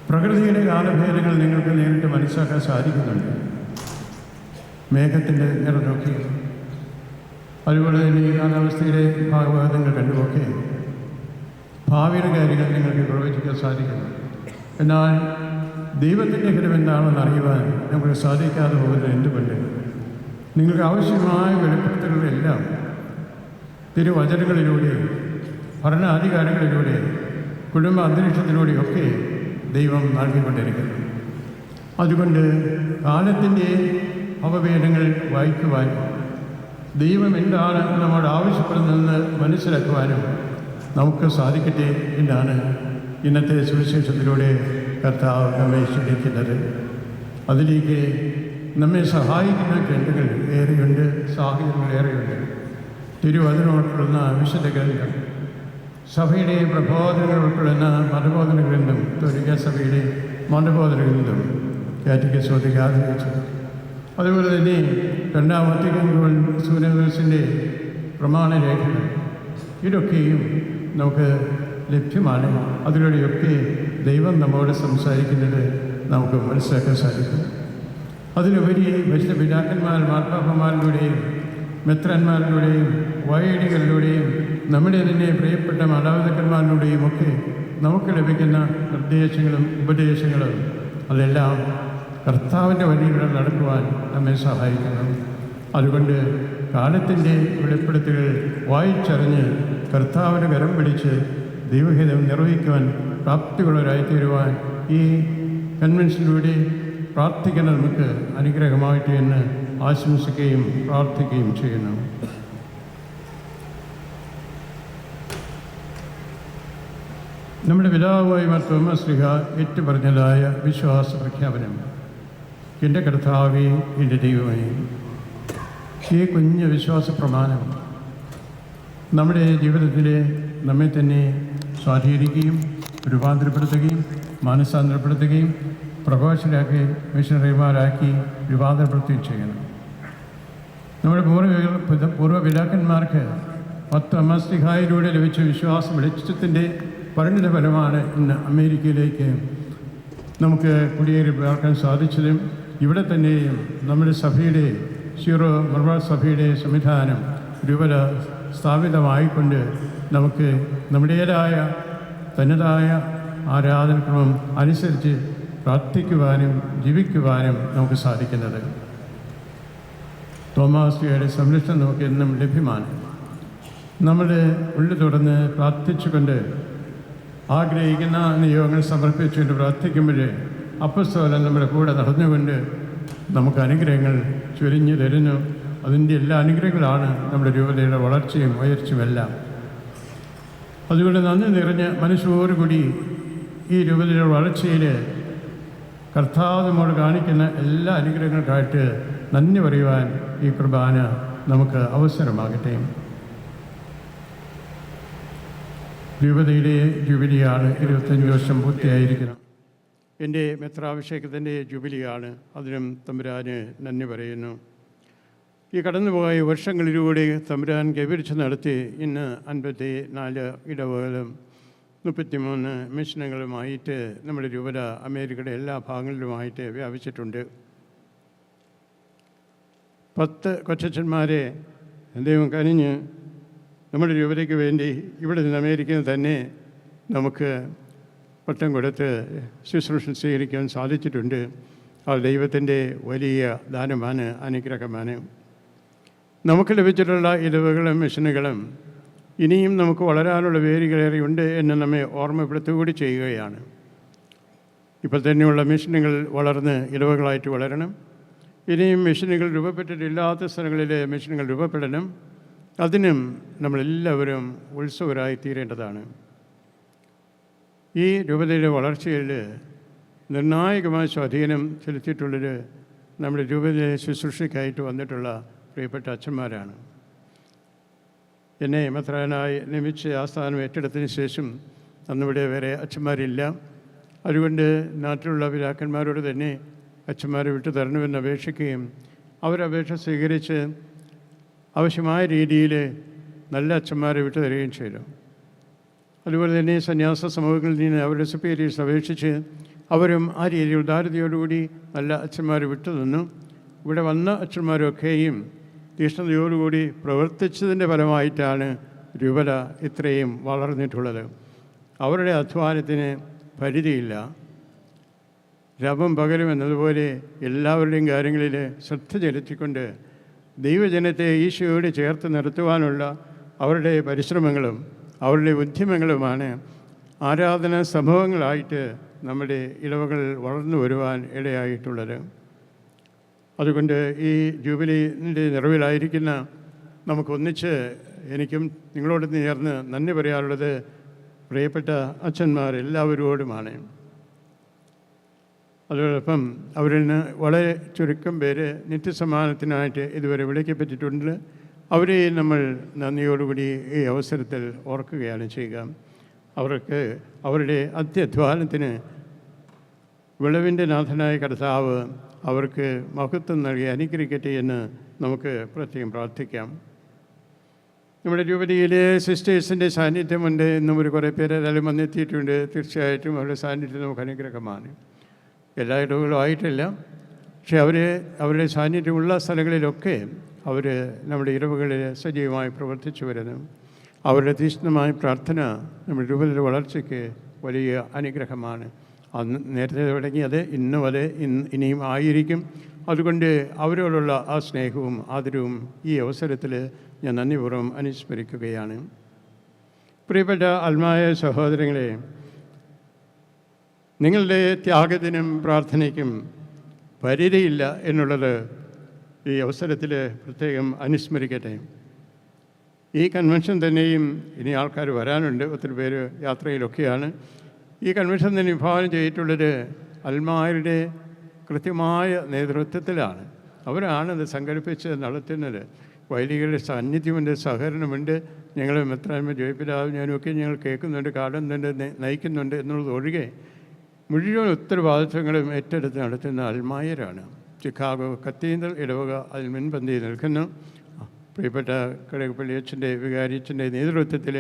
പ്രകൃതിയുടെ കാലഭേദങ്ങൾ നിങ്ങൾക്ക് നേരിട്ട് മനസ്സിലാക്കാൻ സാധിക്കുന്നുണ്ട്. മേഘത്തിൻ്റെ നിറം നോക്കി, അതുപോലെ തന്നെ ഈ കാലാവസ്ഥയുടെ ഭാഗഭാഗങ്ങൾ കണ്ടുമൊക്കെ ഭാവിയുടെ കാര്യങ്ങൾ നിങ്ങൾക്ക് പ്രവചിക്കാൻ സാധിക്കുന്നു. എന്നാൽ ദൈവത്തിൻ്റെ ഹിതം എന്താണെന്ന് അറിയുവാൻ നമുക്ക് സാധിക്കാതെ പോകുന്നത് എന്തുകൊണ്ട്? നിങ്ങൾക്ക് ആവശ്യമായ വെളിപ്പെടുത്തലുകളെല്ലാം തിരുവചനങ്ങളിലൂടെ, ഭരണാധികാരികളിലൂടെ, കുടുംബ അന്തരീക്ഷത്തിലൂടെയൊക്കെ ദൈവം നൽകിക്കൊണ്ടിരിക്കുന്നു. അതുകൊണ്ട് കാലത്തിൻ്റെ അവവേദങ്ങൾ വായിക്കുവാൻ, ദൈവം എന്താണ് നമ്മോട് ആവശ്യപ്പെടുന്നതെന്ന് മനസ്സിലാക്കുവാനും നമുക്ക് സാധിക്കട്ടെ എന്നാണ് ഇന്നത്തെ സുവിശേഷത്തിലൂടെ കർത്താവ് നമ്മെ ക്ഷണിക്കുന്നത്. അതിലേക്ക് നമ്മെ സഹായിക്കുന്ന ഗ്രന്ഥങ്ങൾ ഏറെയുണ്ട്, സാഹിത്യങ്ങൾ ഏറെയുണ്ട്. തിരുവചനോടുള്ള വിശുദ്ധ ഗ്രന്ഥം, സഭയുടെ പ്രബോധനങ്ങൾ ഉൾക്കൊള്ളുന്ന മതബോധന ഗ്രന്ഥം, തൊലിക സഭയുടെ മതബോധന ഗ്രന്ഥം കാറ്റഗിസോദിക്ക് ആദരിച്ചത്. അതുപോലെ തന്നെ രണ്ടാം വത്തിക്കാൻ സൂര്യദോസിൻ്റെ പ്രമാണരേഖകൾ, ഇതൊക്കെയും നമുക്ക് ലഭ്യമാണ്. അതിലൂടെയൊക്കെ ദൈവം നമ്മോട് സംസാരിക്കുന്നത് നമുക്ക് മനസ്സിലാക്കാൻ സാധിക്കും. അതിലുപരി വിശുദ്ധ പിതാക്കന്മാർ, മാർപ്പാപ്പന്മാരിലൂടെയും മെത്രന്മാരിലൂടെയും വൈദികരിലൂടെയും നമ്മുടെ തന്നെ പ്രിയപ്പെട്ട മാതാപിതാക്കന്മാരിലൂടെയും ഒക്കെ നമുക്ക് ലഭിക്കുന്ന നിർദ്ദേശങ്ങളും ഉപദേശങ്ങളും അതെല്ലാം കർത്താവിൻ്റെ വഴിയിലൂടെ നടക്കുവാൻ നമ്മെ സഹായിക്കുന്നു. അതുകൊണ്ട് കാലത്തിൻ്റെ വെളിപ്പെടുത്തലുകൾ വായിച്ചറിഞ്ഞ് കർത്താവിൻ്റെ കരം പിടിച്ച് ദൈവഹിതം നിർവഹിക്കുവാൻ പ്രാപ്തിയുള്ളവരായിത്തീരുവാൻ ഈ കൺവെൻഷനിലൂടെ പ്രാർത്ഥിക്കാൻ നമുക്ക് അനുഗ്രഹമായിട്ട് എന്ന് ആശംസിക്കുകയും പ്രാർത്ഥിക്കുകയും ചെയ്യുന്നു. നമ്മുടെ പിതാവായ മാർ തോമസ് ശ്ലീഹ ഏറ്റുപറഞ്ഞതായ വിശ്വാസ പ്രഖ്യാപനം, എൻ്റെ കർത്താവേ, എൻ്റെ ദൈവമേ, ഈ കുഞ്ഞ് വിശ്വാസ പ്രമാണം നമ്മുടെ ജീവിതത്തിൽ നമ്മെ തന്നെ സ്വാധീനിക്കുകയും രൂപാന്തരപ്പെടുത്തുകയും മാനസാന്തരപ്പെടുത്തുകയും പ്രഭാഷകരാക്കി മിഷണറിമാരാക്കി രൂപാന്തരപ്പെടുത്തുകയും ചെയ്യണം. നമ്മുടെ പൂർവ്വപിതാക്കന്മാർക്ക് 10 അമ്മസ്ലിഹായിലൂടെ ലഭിച്ച വിശ്വാസ വെളിച്ചത്തിൻ്റെ പരിണിതഫലമാണ് ഇന്ന് അമേരിക്കയിലേക്ക് നമുക്ക് കുടിയേറി പാർക്കാൻ സാധിച്ചതും ഇവിടെ തന്നെയും നമ്മുടെ സഭയുടെ സീറോ മലബാർ സഭയുടെ സംവിധാനം രൂപത സ്ഥാപിതമായിക്കൊണ്ട് നമുക്ക് നമ്മുടേതായ തനതായ ആരാധനക്രമം അനുസരിച്ച് പ്രാർത്ഥിക്കുവാനും ജീവിക്കുവാനും നമുക്ക് സാധിക്കുന്നത്. തോമാശ്ലീഹയുടെ സംരക്ഷണം നമുക്ക് എന്നും ലഭ്യമാണ്. നമ്മുടെ ഉള്ളു തുറന്ന് പ്രാർത്ഥിച്ചുകൊണ്ട് ആഗ്രഹിക്കുന്ന നിയോഗങ്ങൾ സമർപ്പിച്ചുകൊണ്ട് പ്രാർത്ഥിക്കുമ്പോൾ അപ്പസ്തോലൻ നമ്മുടെ കൂടെ നടന്നുകൊണ്ട് നമുക്ക് അനുഗ്രഹങ്ങൾ ചൊരിഞ്ഞു തരുന്നു. അതിൻ്റെ എല്ലാ അനുഗ്രഹങ്ങളാണ് നമ്മുടെ രൂപതയുടെ വളർച്ചയും ഉയർച്ചയുമെല്ലാം. അതുകൊണ്ട് നന്ദി നിറഞ്ഞ മനസ്സോടുകൂടി ഈ രൂപതയുടെ വളർച്ചയിൽ കർത്താവ് നമ്മോട് കാണിക്കുന്ന എല്ലാ അനുഗ്രഹങ്ങൾക്കായിട്ട് നന്ദി പറയുവാൻ ഈ കുർബാന നമുക്ക് അവസരമാകട്ടെ. രൂപതയുടെ ജൂബിലിയാണ്, 25 വർഷം പൂർത്തിയായിരിക്കണം. എൻ്റെ മെത്രാഭിഷേകത്തിൻ്റെ ജൂബിലിയാണ്. അതിനും തമ്പുരാന് നന്ദി പറയുന്നു. ഈ കടന്നുപോയ വർഷങ്ങളിലൂടെ തമ്പുരാൻ കൈവരിച്ച് നടത്തി ഇന്ന് 54 ഇടവകളും 33 മിഷനുകളുമായിട്ട് നമ്മുടെ രൂപത അമേരിക്കയുടെ എല്ലാ ഭാഗങ്ങളിലുമായിട്ട് വ്യാപിച്ചിട്ടുണ്ട്. 10 കൊച്ചച്ഛന്മാരെ ദൈവം കനിഞ്ഞ് നമ്മുടെ രൂപതയ്ക്ക് വേണ്ടി ഇവിടെ നിന്ന് അമേരിക്കയിൽ തന്നെ നമുക്ക് പട്ടം കൊടുത്ത് ശുശ്രൂഷ സ്വീകരിക്കാൻ സാധിച്ചിട്ടുണ്ട്. ആ ദൈവത്തിൻ്റെ വലിയ ദാനമാണ്, അനുഗ്രഹമാണ്. നമുക്ക് ലഭിച്ചിട്ടുള്ള ഇടവകളും മിഷനുകളും ഇനിയും നമുക്ക് വളരാനുള്ള വേരുകളേറെയുണ്ട് എന്ന് നമ്മെ ഓർമ്മപ്പെടുത്തുകൂടി ചെയ്യുകയാണ്. ഇപ്പോൾ തന്നെയുള്ള മിഷനുകൾ വളർന്ന് ഇടവകളായിട്ട് വളരണം. ഇനിയും മിഷനുകൾ രൂപപ്പെട്ടിട്ടില്ലാത്ത സ്ഥലങ്ങളിലെ മിഷനുകൾ രൂപപ്പെടണം. അതിനും നമ്മളെല്ലാവരും ഉത്സുകരായി തീരേണ്ടതാണ്. ഈ രൂപതയുടെ വളർച്ചയിൽ നിർണായകമായ സ്വാധീനം ചെലുത്തിയിട്ടുള്ളത് നമ്മുടെ രൂപതയെ ശുശ്രൂഷയ്ക്കായിട്ട് വന്നിട്ടുള്ള പ്രിയപ്പെട്ട അച്ഛന്മാരാണ്. എന്നെ മെത്രാനായി നിയമിച്ച് ആസ്ഥാനം ഏറ്റെടുത്തതിന് ശേഷം അന്നിവിടെ വേറെ അച്ഛന്മാരില്ല. അതുകൊണ്ട് നാട്ടിലുള്ള പിതാക്കന്മാരോട് തന്നെ അച്ഛന്മാരെ വിട്ടു തരണമെന്ന് അപേക്ഷിക്കുകയും അവരപേക്ഷ സ്വീകരിച്ച് ആവശ്യമായ രീതിയിൽ നല്ല അച്ഛന്മാരെ വിട്ടു തരികയും ചെയ്തു. അതുപോലെ തന്നെ സന്യാസ സമൂഹങ്ങളിൽ നിന്ന് അവരുടെ സുപ്പീരിയേഴ്സ് അപേക്ഷിച്ച് അവരും ആ രീതിയിൽ ഉദാരതയോടുകൂടി നല്ല അച്ഛന്മാരെ വിട്ടു നിന്നു. ഇവിടെ വന്ന അച്ഛന്മാരൊക്കെയും തീഷ്ണതയോടുകൂടി പ്രവർത്തിച്ചതിൻ്റെ ഫലമായിട്ടാണ് രൂപത ഇത്രയും വളർന്നിട്ടുള്ളത്. അവരുടെ അധ്വാനത്തിന് പരിധിയില്ല. രാവും പകലും എന്നതുപോലെ എല്ലാവരുടെയും കാര്യങ്ങളിൽ ശ്രദ്ധ ചെലുത്തിക്കൊണ്ട് ദൈവജനത്തെ ഈശോയോട് ചേർത്ത് നിർത്തുവാനുള്ള അവരുടെ പരിശ്രമങ്ങളും അവരുടെ ഉദ്യമങ്ങളുമാണ് ആരാധനാ സംഭവങ്ങളായിട്ട് നമ്മുടെ ഇടവകൾ വളർന്നു വരുവാൻ ഇടയായിട്ടുള്ളത്. അതുകൊണ്ട് ഈ ജൂബിലിൻ്റെ നിറവിലായിരിക്കുന്ന നമുക്കൊന്നിച്ച് എനിക്കും നിങ്ങളോട് ചേർന്ന് നന്ദി പറയാനുള്ളത് പ്രിയപ്പെട്ട അച്ഛന്മാർ എല്ലാവരോടുമാണ്. അതോടൊപ്പം അവരിൽ നിന്ന് വളരെ ചുരുക്കം പേര് നിത്യസമ്മാനത്തിനായിട്ട് ഇതുവരെ വിളിക്കപ്പെട്ടിട്ടുണ്ട്. അവരെ നമ്മൾ നന്ദിയോടുകൂടി ഈ അവസരത്തിൽ ഓർക്കുകയാണ് ചെയ്യുക. അവർക്ക് അവരുടെ അത്യധ്വാനത്തിന് വിളവിൻ്റെ നാഥനായ കർത്താവ് അവർക്ക് മഹത്വം നൽകി അനുഗ്രഹിക്കട്ടെ എന്ന് നമുക്ക് പ്രത്യേകം പ്രാർത്ഥിക്കാം. നമ്മുടെ ജൂബിലിയിലെ സിസ്റ്റേഴ്സിൻ്റെ സാന്നിധ്യമുണ്ട്. ഇന്നും ഒരു കുറേ പേര് ഏതായാലും വന്നെത്തിയിട്ടുണ്ട്. തീർച്ചയായിട്ടും അവരുടെ സാന്നിധ്യം നമുക്ക് അനുഗ്രഹമാണ്. എല്ലാ ഇടവുകളും ആയിട്ടില്ല, പക്ഷെ അവരുടെ സാന്നിധ്യമുള്ള സ്ഥലങ്ങളിലൊക്കെ അവർ നമ്മുടെ ഇടവുകളിൽ സജീവമായി പ്രവർത്തിച്ചു വരുന്നു. അവരുടെ തീക്ഷ്ണമായ പ്രാർത്ഥന നമ്മുടെ രൂപയുടെ വളർച്ചയ്ക്ക് വലിയ അനുഗ്രഹമാണ്. അന്ന് നേരത്തെ തുടങ്ങിയത് ഇന്നും അത് ഇനിയും ആയിരിക്കും. അതുകൊണ്ട് അവരോടുള്ള ആ സ്നേഹവും ആദരവും ഈ അവസരത്തിൽ ഞാൻ നന്ദിപൂർവ്വം അനുസ്മരിക്കുകയാണ്. പ്രിയപ്പെട്ട ആത്മായ സഹോദരങ്ങളെ, നിങ്ങളുടെ ത്യാഗത്തിനും പ്രാർത്ഥനയ്ക്കും പരിധിയില്ല എന്നുള്ളത് ഈ അവസരത്തിൽ പ്രത്യേകം അനുസ്മരിക്കട്ടെ. ഈ കൺവെൻഷൻ തന്നെയും ഇനി ആൾക്കാർ വരാനുണ്ട്, ഒത്തിരി പേര് യാത്രയിലൊക്കെയാണ്. ഈ കൺവെൻഷൻ തന്നെ വിഭാവനം ചെയ്തിട്ടുള്ളത് അൽമായരുടെ കൃത്യമായ നേതൃത്വത്തിലാണ്. അവരാണ് അത് സംഘടിപ്പിച്ച് നടത്തുന്നത്. വൈദികരുടെ സാന്നിധ്യമുണ്ട്, സഹകരണമുണ്ട്. ഞങ്ങൾ മെത്രാന്മ ജോയിപ്പിതാവ് ഞാനൊക്കെ ഞങ്ങൾ കേൾക്കുന്നുണ്ട്, കാണുന്നുണ്ട്, നയിക്കുന്നുണ്ട് എന്നുള്ളത് ഒഴികെ മുഴുവൻ ഉത്തരവാദിത്വങ്ങളും ഏറ്റെടുത്ത് നടത്തുന്ന അൽമായരാണ്. ചിക്കാഗോ കത്തീഡ്രൽ ഇടവക അതിൽ മുൻപന്തിയിൽ നിൽക്കുന്നു. പ്രിയപ്പെട്ട കടകപ്പള്ളി അച്ഛൻ്റെ വികാരിയച്ഛൻ്റെ നേതൃത്വത്തിൽ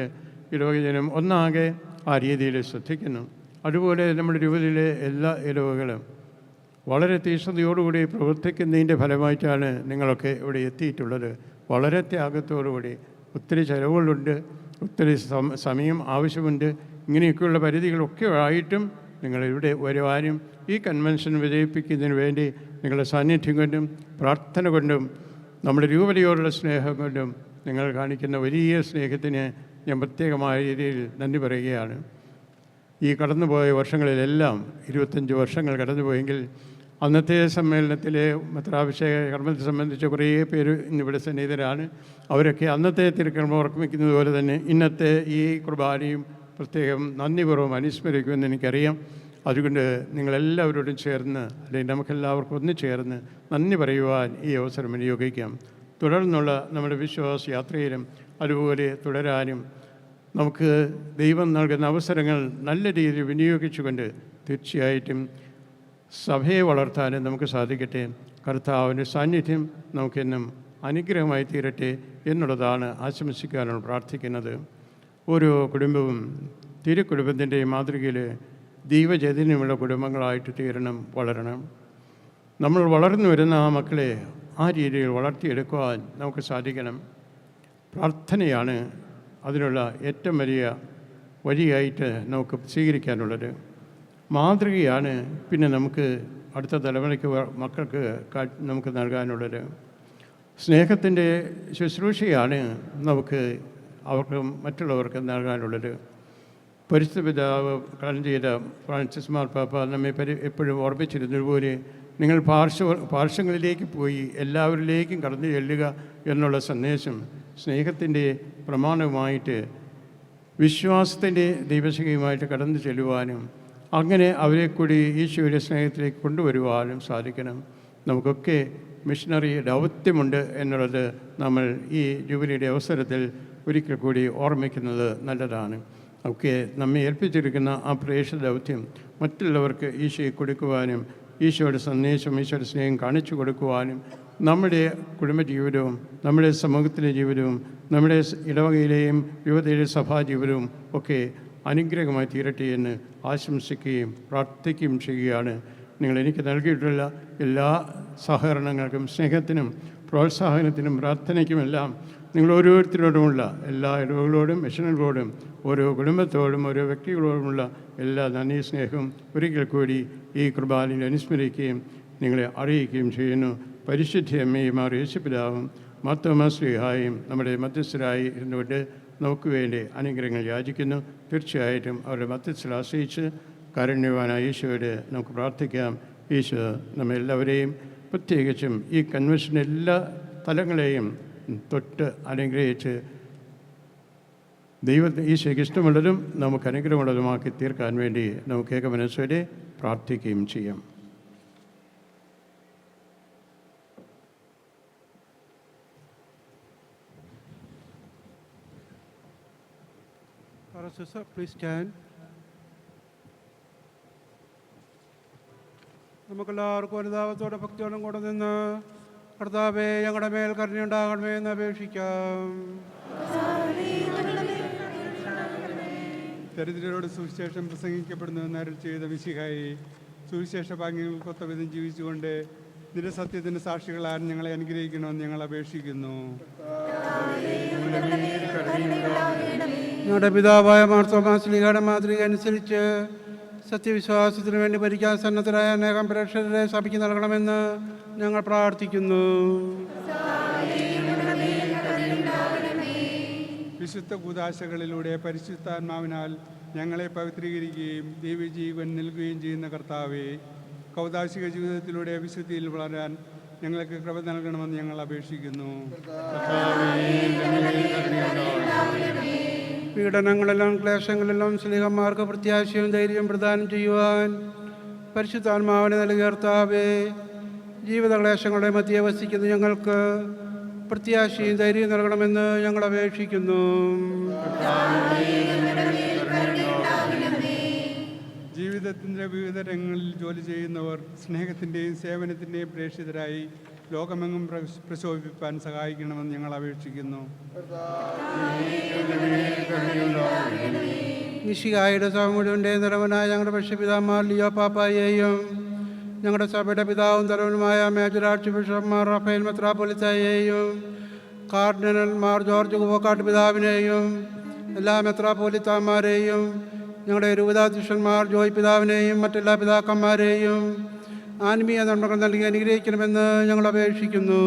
ഇടവക ജനം ഒന്നാകെ ആ രീതിയിൽ ശ്രദ്ധിക്കുന്നു. അതുപോലെ നമ്മുടെ രൂപതയിലെ എല്ലാ ഇടവകളും വളരെ തീഷ്ണതയോടുകൂടി പ്രവർത്തിക്കുന്നതിൻ്റെ ഫലമായിട്ടാണ് നിങ്ങളൊക്കെ ഇവിടെ എത്തിയിട്ടുള്ളത്. വളരെ ത്യാഗത്തോടുകൂടി. ഒത്തിരി ചിലവുകളുണ്ട്, ഒത്തിരി സമയം ആവശ്യമുണ്ട്. ഇങ്ങനെയൊക്കെയുള്ള പരിധികളൊക്കെ ആയിട്ടും നിങ്ങളിവിടെ വരുവാനും ഈ കൺവെൻഷൻ വിജയിപ്പിക്കുന്നതിന് വേണ്ടി നിങ്ങളുടെ സാന്നിധ്യം കൊണ്ടും പ്രാർത്ഥന കൊണ്ടും നമ്മുടെ രൂപതയോടുള്ള സ്നേഹം കൊണ്ടും നിങ്ങൾ കാണിക്കുന്ന വലിയ സ്നേഹത്തിന് ഞാൻ പ്രത്യേകമായ രീതിയിൽ നന്ദി പറയുകയാണ്. ഈ കടന്നുപോയ വർഷങ്ങളിലെല്ലാം 25 വർഷങ്ങൾ കടന്നുപോയെങ്കിൽ അന്നത്തെ സമ്മേളനത്തിലെ മെത്രാഭിഷേക കർമ്മത്തെ സംബന്ധിച്ച് കുറേ പേര് ഇന്നിവിടെ സന്നിഹിതരാണ്. അവരൊക്കെ അന്നത്തെ തിരുക്കർമ്മം ഓർമ്മിക്കുന്നത് പോലെ തന്നെ ഇന്നത്തെ ഈ കുർബാനയും പ്രത്യേകം നന്ദിപൂർവ്വം അനുസ്മരിക്കുമെന്ന് എനിക്കറിയാം. അതുകൊണ്ട് നിങ്ങളെല്ലാവരോടും ചേർന്ന്, അല്ലെങ്കിൽ നമുക്കെല്ലാവർക്കും ഒന്ന് ചേർന്ന് നന്ദി പറയുവാൻ ഈ അവസരം വിനിയോഗിക്കാം. തുടർന്നുള്ള നമ്മുടെ വിശ്വാസ യാത്രയിലും അതുപോലെ തുടരാനും നമുക്ക് ദൈവം നൽകുന്ന അവസരങ്ങൾ നല്ല രീതിയിൽ വിനിയോഗിച്ചുകൊണ്ട് തീർച്ചയായിട്ടും സഭയെ വളർത്താനും നമുക്ക് സാധിക്കട്ടെ. കർത്താവിൻ്റെ സാന്നിധ്യം നമുക്കെന്നും അനുഗ്രഹമായി തീരട്ടെ എന്നുള്ളതാണ് ആശംസിക്കാനാണ് പ്രാർത്ഥിക്കുന്നത്. ഓരോ കുടുംബവും തിരുക്കുടുംബത്തിൻ്റെ മാതൃകയിൽ ദൈവചൈതന്യമുള്ള കുടുംബങ്ങളായിട്ട് തീരണം, വളരണം. നമ്മൾ വളർന്നു വരുന്ന ആ മക്കളെ ആ രീതിയിൽ വളർത്തിയെടുക്കുവാൻ നമുക്ക് സാധിക്കണം. പ്രാർത്ഥനയാണ് അതിനുള്ള ഏറ്റവും വലിയ വഴിയായിട്ട് നമുക്ക് സ്വീകരിക്കാനുള്ളത്. മാതൃകയാണ് പിന്നെ നമുക്ക് അടുത്ത തലമുറയ്ക്ക് മക്കൾക്ക് നമുക്ക് നൽകാനുള്ളത്. സ്നേഹത്തിൻ്റെ ശുശ്രൂഷയാണ് നമുക്ക് അവർക്ക് മറ്റുള്ളവർക്ക് നൽകാനുള്ളത്. പരിശുദ്ധ പിതാവ് കടന്നു ചെയ്ത ഫ്രാൻസിസ് മാർപ്പാപ്പ നമ്മെ എപ്പോഴും ഓർമ്മിച്ചിരുന്നതുപോലെ നിങ്ങൾ പാർശ്വങ്ങളിലേക്ക് പോയി എല്ലാവരിലേക്കും കടന്നു ചെല്ലുക എന്നുള്ള സന്ദേശം സ്നേഹത്തിൻ്റെ പ്രമാണവുമായിട്ട് വിശ്വാസത്തിൻ്റെ ദൈവശികയുമായിട്ട് കടന്നു ചെല്ലുവാനും അങ്ങനെ അവരെ കൂടി ഈശോയുടെ സ്നേഹത്തിലേക്ക് കൊണ്ടുവരുവാനും സാധിക്കണം. നമുക്കൊക്കെ മിഷണറി ദൗത്യമുണ്ട് എന്നുള്ളത് നമ്മൾ ഈ ജൂബിലിയുടെ അവസരത്തിൽ ഒരിക്കൽ കൂടി ഓർമ്മിക്കുന്നത് നല്ലതാണ്. ഒക്കെ നമ്മെ ഏൽപ്പിച്ചിരിക്കുന്ന ആ പ്രേക്ഷിത ദൗത്യം മറ്റുള്ളവർക്ക് ഈശോയെ കൊടുക്കുവാനും ഈശോയുടെ സന്ദേശം, ഈശോയുടെ സ്നേഹം കാണിച്ചു കൊടുക്കുവാനും നമ്മുടെ കുടുംബജീവിതവും നമ്മുടെ സമൂഹത്തിലെ ജീവിതവും നമ്മുടെ ഇടവകയിലെയും യുവതയിലെ സഭാജീവിതവും ഒക്കെ അനുഗ്രഹമായി തീരട്ടെ എന്ന് ആശംസിക്കുകയും പ്രാർത്ഥിക്കുകയും ചെയ്യുകയാണ്. നിങ്ങൾ എനിക്ക് നൽകിയിട്ടുള്ള എല്ലാ സഹകരണങ്ങൾക്കും സ്നേഹത്തിനും പ്രോത്സാഹനത്തിനും പ്രാർത്ഥനയ്ക്കുമെല്ലാം നിങ്ങൾ ഓരോരുത്തരോടുമുള്ള എല്ലാ ഇടവുകളോടും മിഷനുകളോടും ഓരോ കുടുംബത്തോടും ഓരോ വ്യക്തികളോടുമുള്ള എല്ലാ നന്ദി സ്നേഹവും ഒരിക്കൽ കൂടി ഈ കുർബാനയിൽ അനുസ്മരിക്കുകയും നിങ്ങളെ അറിയിക്കുകയും ചെയ്യുന്നു. പരിശുദ്ധ അമ്മയും യേശുപിതാവും മാർത്തോമാ ശ്ലീഹായും നമ്മുടെ മധ്യസ്ഥരായി ഇരുന്നുകൊണ്ട് നമുക്ക് വേണ്ടി അനുഗ്രഹങ്ങൾ യാചിക്കുന്നു. തീർച്ചയായിട്ടും അവരുടെ മധ്യസ്ഥൽ ആശ്രയിച്ച് കാരുണ്യവാനായ ഈശോയോട് നമുക്ക് പ്രാർത്ഥിക്കാം. ഈശോ നമ്മെല്ലാവരെയും പ്രത്യേകിച്ചും ഈ കൺവെൻഷൻ എല്ലാ തലങ്ങളെയും തൊട്ട് അനുഗ്രഹിച്ച് ഈശോയ്ക്ക് ഇഷ്ടമുള്ളതും നമുക്ക് അനുഗ്രഹമുള്ളതുമാക്കി തീർക്കാൻ വേണ്ടി നമുക്ക് ഏകമനസ്സോടെ പ്രാർത്ഥിക്കുകയും ചെയ്യാം. Please stand. നമുക്കെല്ലാവർക്കും അനുതാപത്തോടെ ഭക്തിയോടും കൂടെ നിന്ന് കർത്താവേ ഞങ്ങളുടെ മേൽ കരുണയുണ്ടാകണമേ എന്ന് അപേക്ഷിക്കാം. ദരിദ്രരോട് സുവിശേഷം പ്രസംഗിക്കപ്പെടുന്നുവെന്ന് അരുൾ ചെയ്ത മിശിഹായി സുവിശേഷ ഭാഗ്യങ്ങൾക്കൊത്ത വിധം ജീവിച്ചുകൊണ്ട് നിരസത്യത്തിൻ്റെ സാക്ഷികളാൻ ഞങ്ങളെ അനുഗ്രഹിക്കണമെന്ന് ഞങ്ങൾ അപേക്ഷിക്കുന്നു. ഞങ്ങളുടെ പിതാവായ മാർത്തോമാ ശ്ലീഹായുടെ മാതൃക അനുസരിച്ച് സത്യവിശ്വാസത്തിന് വേണ്ടി ഭരിക്കാൻ സന്നദ്ധരായ അനേകം പ്രേക്ഷകരെ സഭയ്ക്ക് നൽകണമെന്ന് ഞങ്ങൾ പ്രാർത്ഥിക്കുന്നു. വിശുദ്ധ കൂദാശകളിലൂടെ പരിശുദ്ധാത്മാവിനാൽ ഞങ്ങളെ പവിത്രീകരിക്കുകയും ദൈവജീവൻ നൽകുകയും ചെയ്യുന്ന കർത്താവേ, കൗദാശിക ജീവിതത്തിലൂടെ വിശുദ്ധിയിൽ വളരാൻ ഞങ്ങൾക്ക് കൃപ നൽകണമെന്ന് ഞങ്ങൾ അപേക്ഷിക്കുന്നു. പീഡനങ്ങളെല്ലാം ക്ലേശങ്ങളെല്ലാം സ്നേഹന്മാർക്ക് പ്രത്യാശയും ധൈര്യം പ്രദാനം ചെയ്യുവാൻ പരിശുദ്ധാത്മാവിനെ നൽകിയ കർത്താവേ, ജീവിതക്ലേശങ്ങളുടെ മധ്യേ വസിക്കുന്ന ഞങ്ങൾക്ക് പ്രത്യാശയും ധൈര്യം നൽകണമെന്ന് ഞങ്ങൾ അപേക്ഷിക്കുന്നു. ജീവിതത്തിൻ്റെ വിവിധ രംഗങ്ങളിൽ ജോലി ചെയ്യുന്നവർ സ്നേഹത്തിൻ്റെയും സേവനത്തിൻ്റെയും പ്രേക്ഷിതരായി ലോകമെങ്ങും പ്രശോഭിപ്പാൻ സഹായിക്കണമെന്ന് ഞങ്ങൾ അപേക്ഷിക്കുന്നു. മിശിഹായുടെ സഭ മുഴുവൻ്റെ നിറവനായ ഞങ്ങളുടെ പക്ഷപിതാമാർ ലിയോ പാപ്പായെയും ഞങ്ങളുടെ സഭയുടെ പിതാവും തലവനുമായ മേജർ ആർച്ച് ബിഷപ്പ്മാർ റഫേൽ മെത്രാപ്പൊലിത്തയെയും കാർഡിനൽമാർ ജോർജ് കുവക്കാട്ട് പിതാവിനെയും എല്ലാ മെത്രാപ്പൊലിത്താന്മാരെയും ഞങ്ങളുടെ രൂപതാധ്യക്ഷന്മാർ ജോയ് പിതാവിനെയും മറ്റെല്ലാ പിതാക്കന്മാരെയും ആത്മീയ നന്മകൾ നൽകി അനുഗ്രഹിക്കണമെന്ന് ഞങ്ങൾ അപേക്ഷിക്കുന്നു.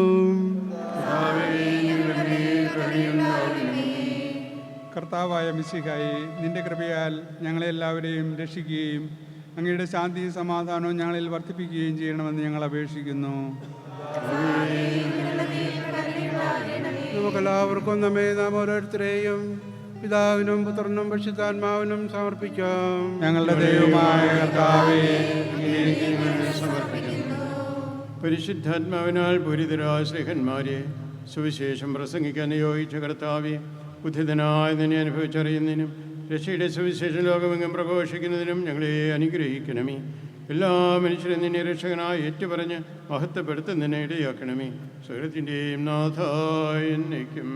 കർത്താവായ മിശിഹായി, നിന്റെ കൃപയാൽ ഞങ്ങളെല്ലാവരെയും രക്ഷിക്കുകയും അങ്ങയുടെ ശാന്തിയും സമാധാനവും ഞങ്ങളിൽ വർദ്ധിപ്പിക്കുകയും ചെയ്യണമെന്ന് ഞങ്ങൾ അപേക്ഷിക്കുന്നു. നമുക്കെല്ലാവർക്കും നാം ഓരോരുത്തരെയും പിതാവിനും പുത്രനും പരിശുദ്ധാത്മാവിനും സമർപ്പിക്കാം. ഞങ്ങളുടെ ദൈവമായ കർത്താവേ, സമർപ്പിക്കുന്നു. പരിശുദ്ധാത്മാവിനാൽ പൂരിതരായ സ്നേഹന്മാരെ സുവിശേഷം പ്രസംഗിക്കാൻ നിയോഗിച്ച കർത്താവേ, ഉദ്ധിതനായ നിന്നെ അനുഭവിച്ചറിയുന്നതിനും രക്ഷയുടെ സുവിശേഷം ലോകമെങ്ങും പ്രഘോഷിക്കുന്നതിനും ഞങ്ങളെ അനുഗ്രഹിക്കണമേ. എല്ലാ മനുഷ്യരും നിന്നെ രക്ഷകനായി ഏറ്റുപറഞ്ഞ് മഹത്വപ്പെടുത്തുന്നതിനെ ഇടയാക്കണമേ. സ്വരത്തിൻ്റെയും നാഥായ എന്നേക്കും.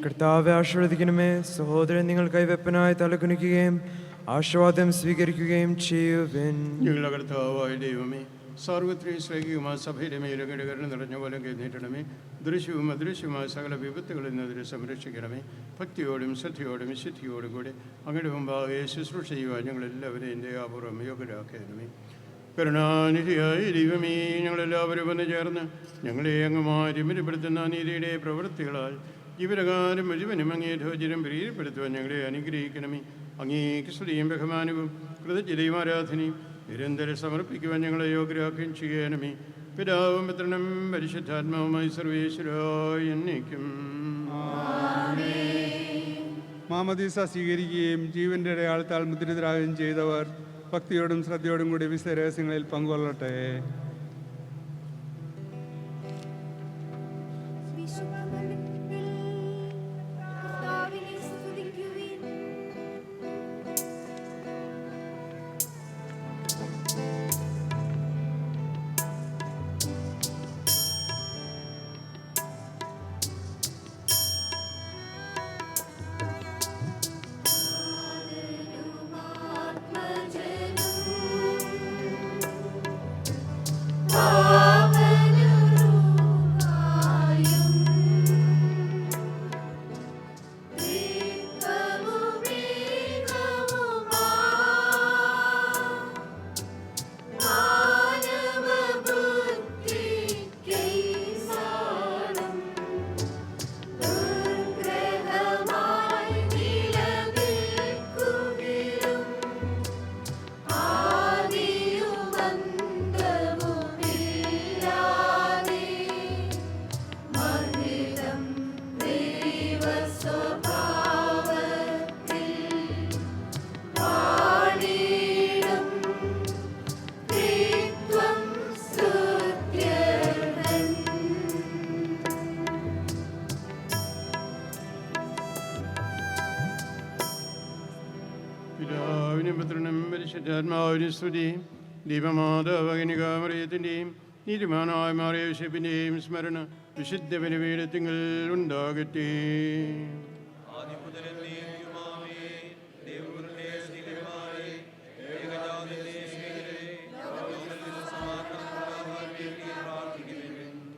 കർത്താവെ ആശീർവദിക്കണമേ. സഹോദരൻ നിങ്ങൾ കൈവെപ്പനായി തലകുനിക്കുകയും ആശീർവാദം സ്വീകരിക്കുകയും ചെയ്യുവിൻ. ഞങ്ങളുടെ കർത്താവായ ദൈവമേ, സാർവത്രിക ശ്രേഷ്ഠമായ സഭയുടെ മേലങ്ങയുടെ കരുണ നിറഞ്ഞ പോലെ കൈനീട്ടണമേ. ദൃശ്യവും അദൃശ്യവുമായ സകല വിപത്തുകളിൽ നിന്നതിനെ സംരക്ഷിക്കണമേ. ഭക്തിയോടും ശ്രദ്ധയോടും വിശുദ്ധിയോടും കൂടി അങ്ങയുടെ മുമ്പാകെ ശുശ്രൂഷ ചെയ്യുവാൻ ഞങ്ങളെല്ലാവരെയും ദയാപൂർവ്വം യോഗ്യരാക്കണമേ. കരുണാനിധിയായ ദൈവമേ, ഞങ്ങളെല്ലാവരും വന്ന് ചേർന്ന് ഞങ്ങളെ അങ്ങ് മാറ്റിപ്പെടുത്തുന്ന നീതിയുടെ പ്രവൃത്തികളാൽ ജീവനകാലം മുഴുവനും അങ്ങേ ധോചര്യം പ്രീതിപ്പെടുത്തുവാൻ ഞങ്ങളെ അനുഗ്രഹിക്കണമേ. അങ്ങേക്ക് സ്തുതിയും ബഹുമാനവും കൃതജ്ഞതയും ആരാധനയും നിരന്തരം സമർപ്പിക്കുവാൻ ഞങ്ങളെ യോഗ്യരാക്കുകയും ചെയ്യണമേ. പിതാവും പുത്രനും പരിശുദ്ധാത്മാവുമായി സർവേശ്വരായി എന്നേക്കും. മാമദീസ സ്വീകരിക്കുകയും ജീവൻ്റെ അടയാളത്താൽ മുദ്രിതരാകുകയും ചെയ്തവർ ഭക്തിയോടും ശ്രദ്ധയോടും കൂടി വിശുദ്ധ രഹസ്യങ്ങളിൽ പങ്കുകൊള്ളട്ടെ. Amen. പരിശുദ്ധാത്മാവിന് സ്തുതി. ദീപമാതാവകനികാമറിയത്തിൻ്റെയും നീതിമാനായ മാറിയവിശപ്പിൻ്റെയും സ്മരണ വിശുദ്ധ ബലിപീഠത്തിങ്കൽ ഉണ്ടാകട്ടെ.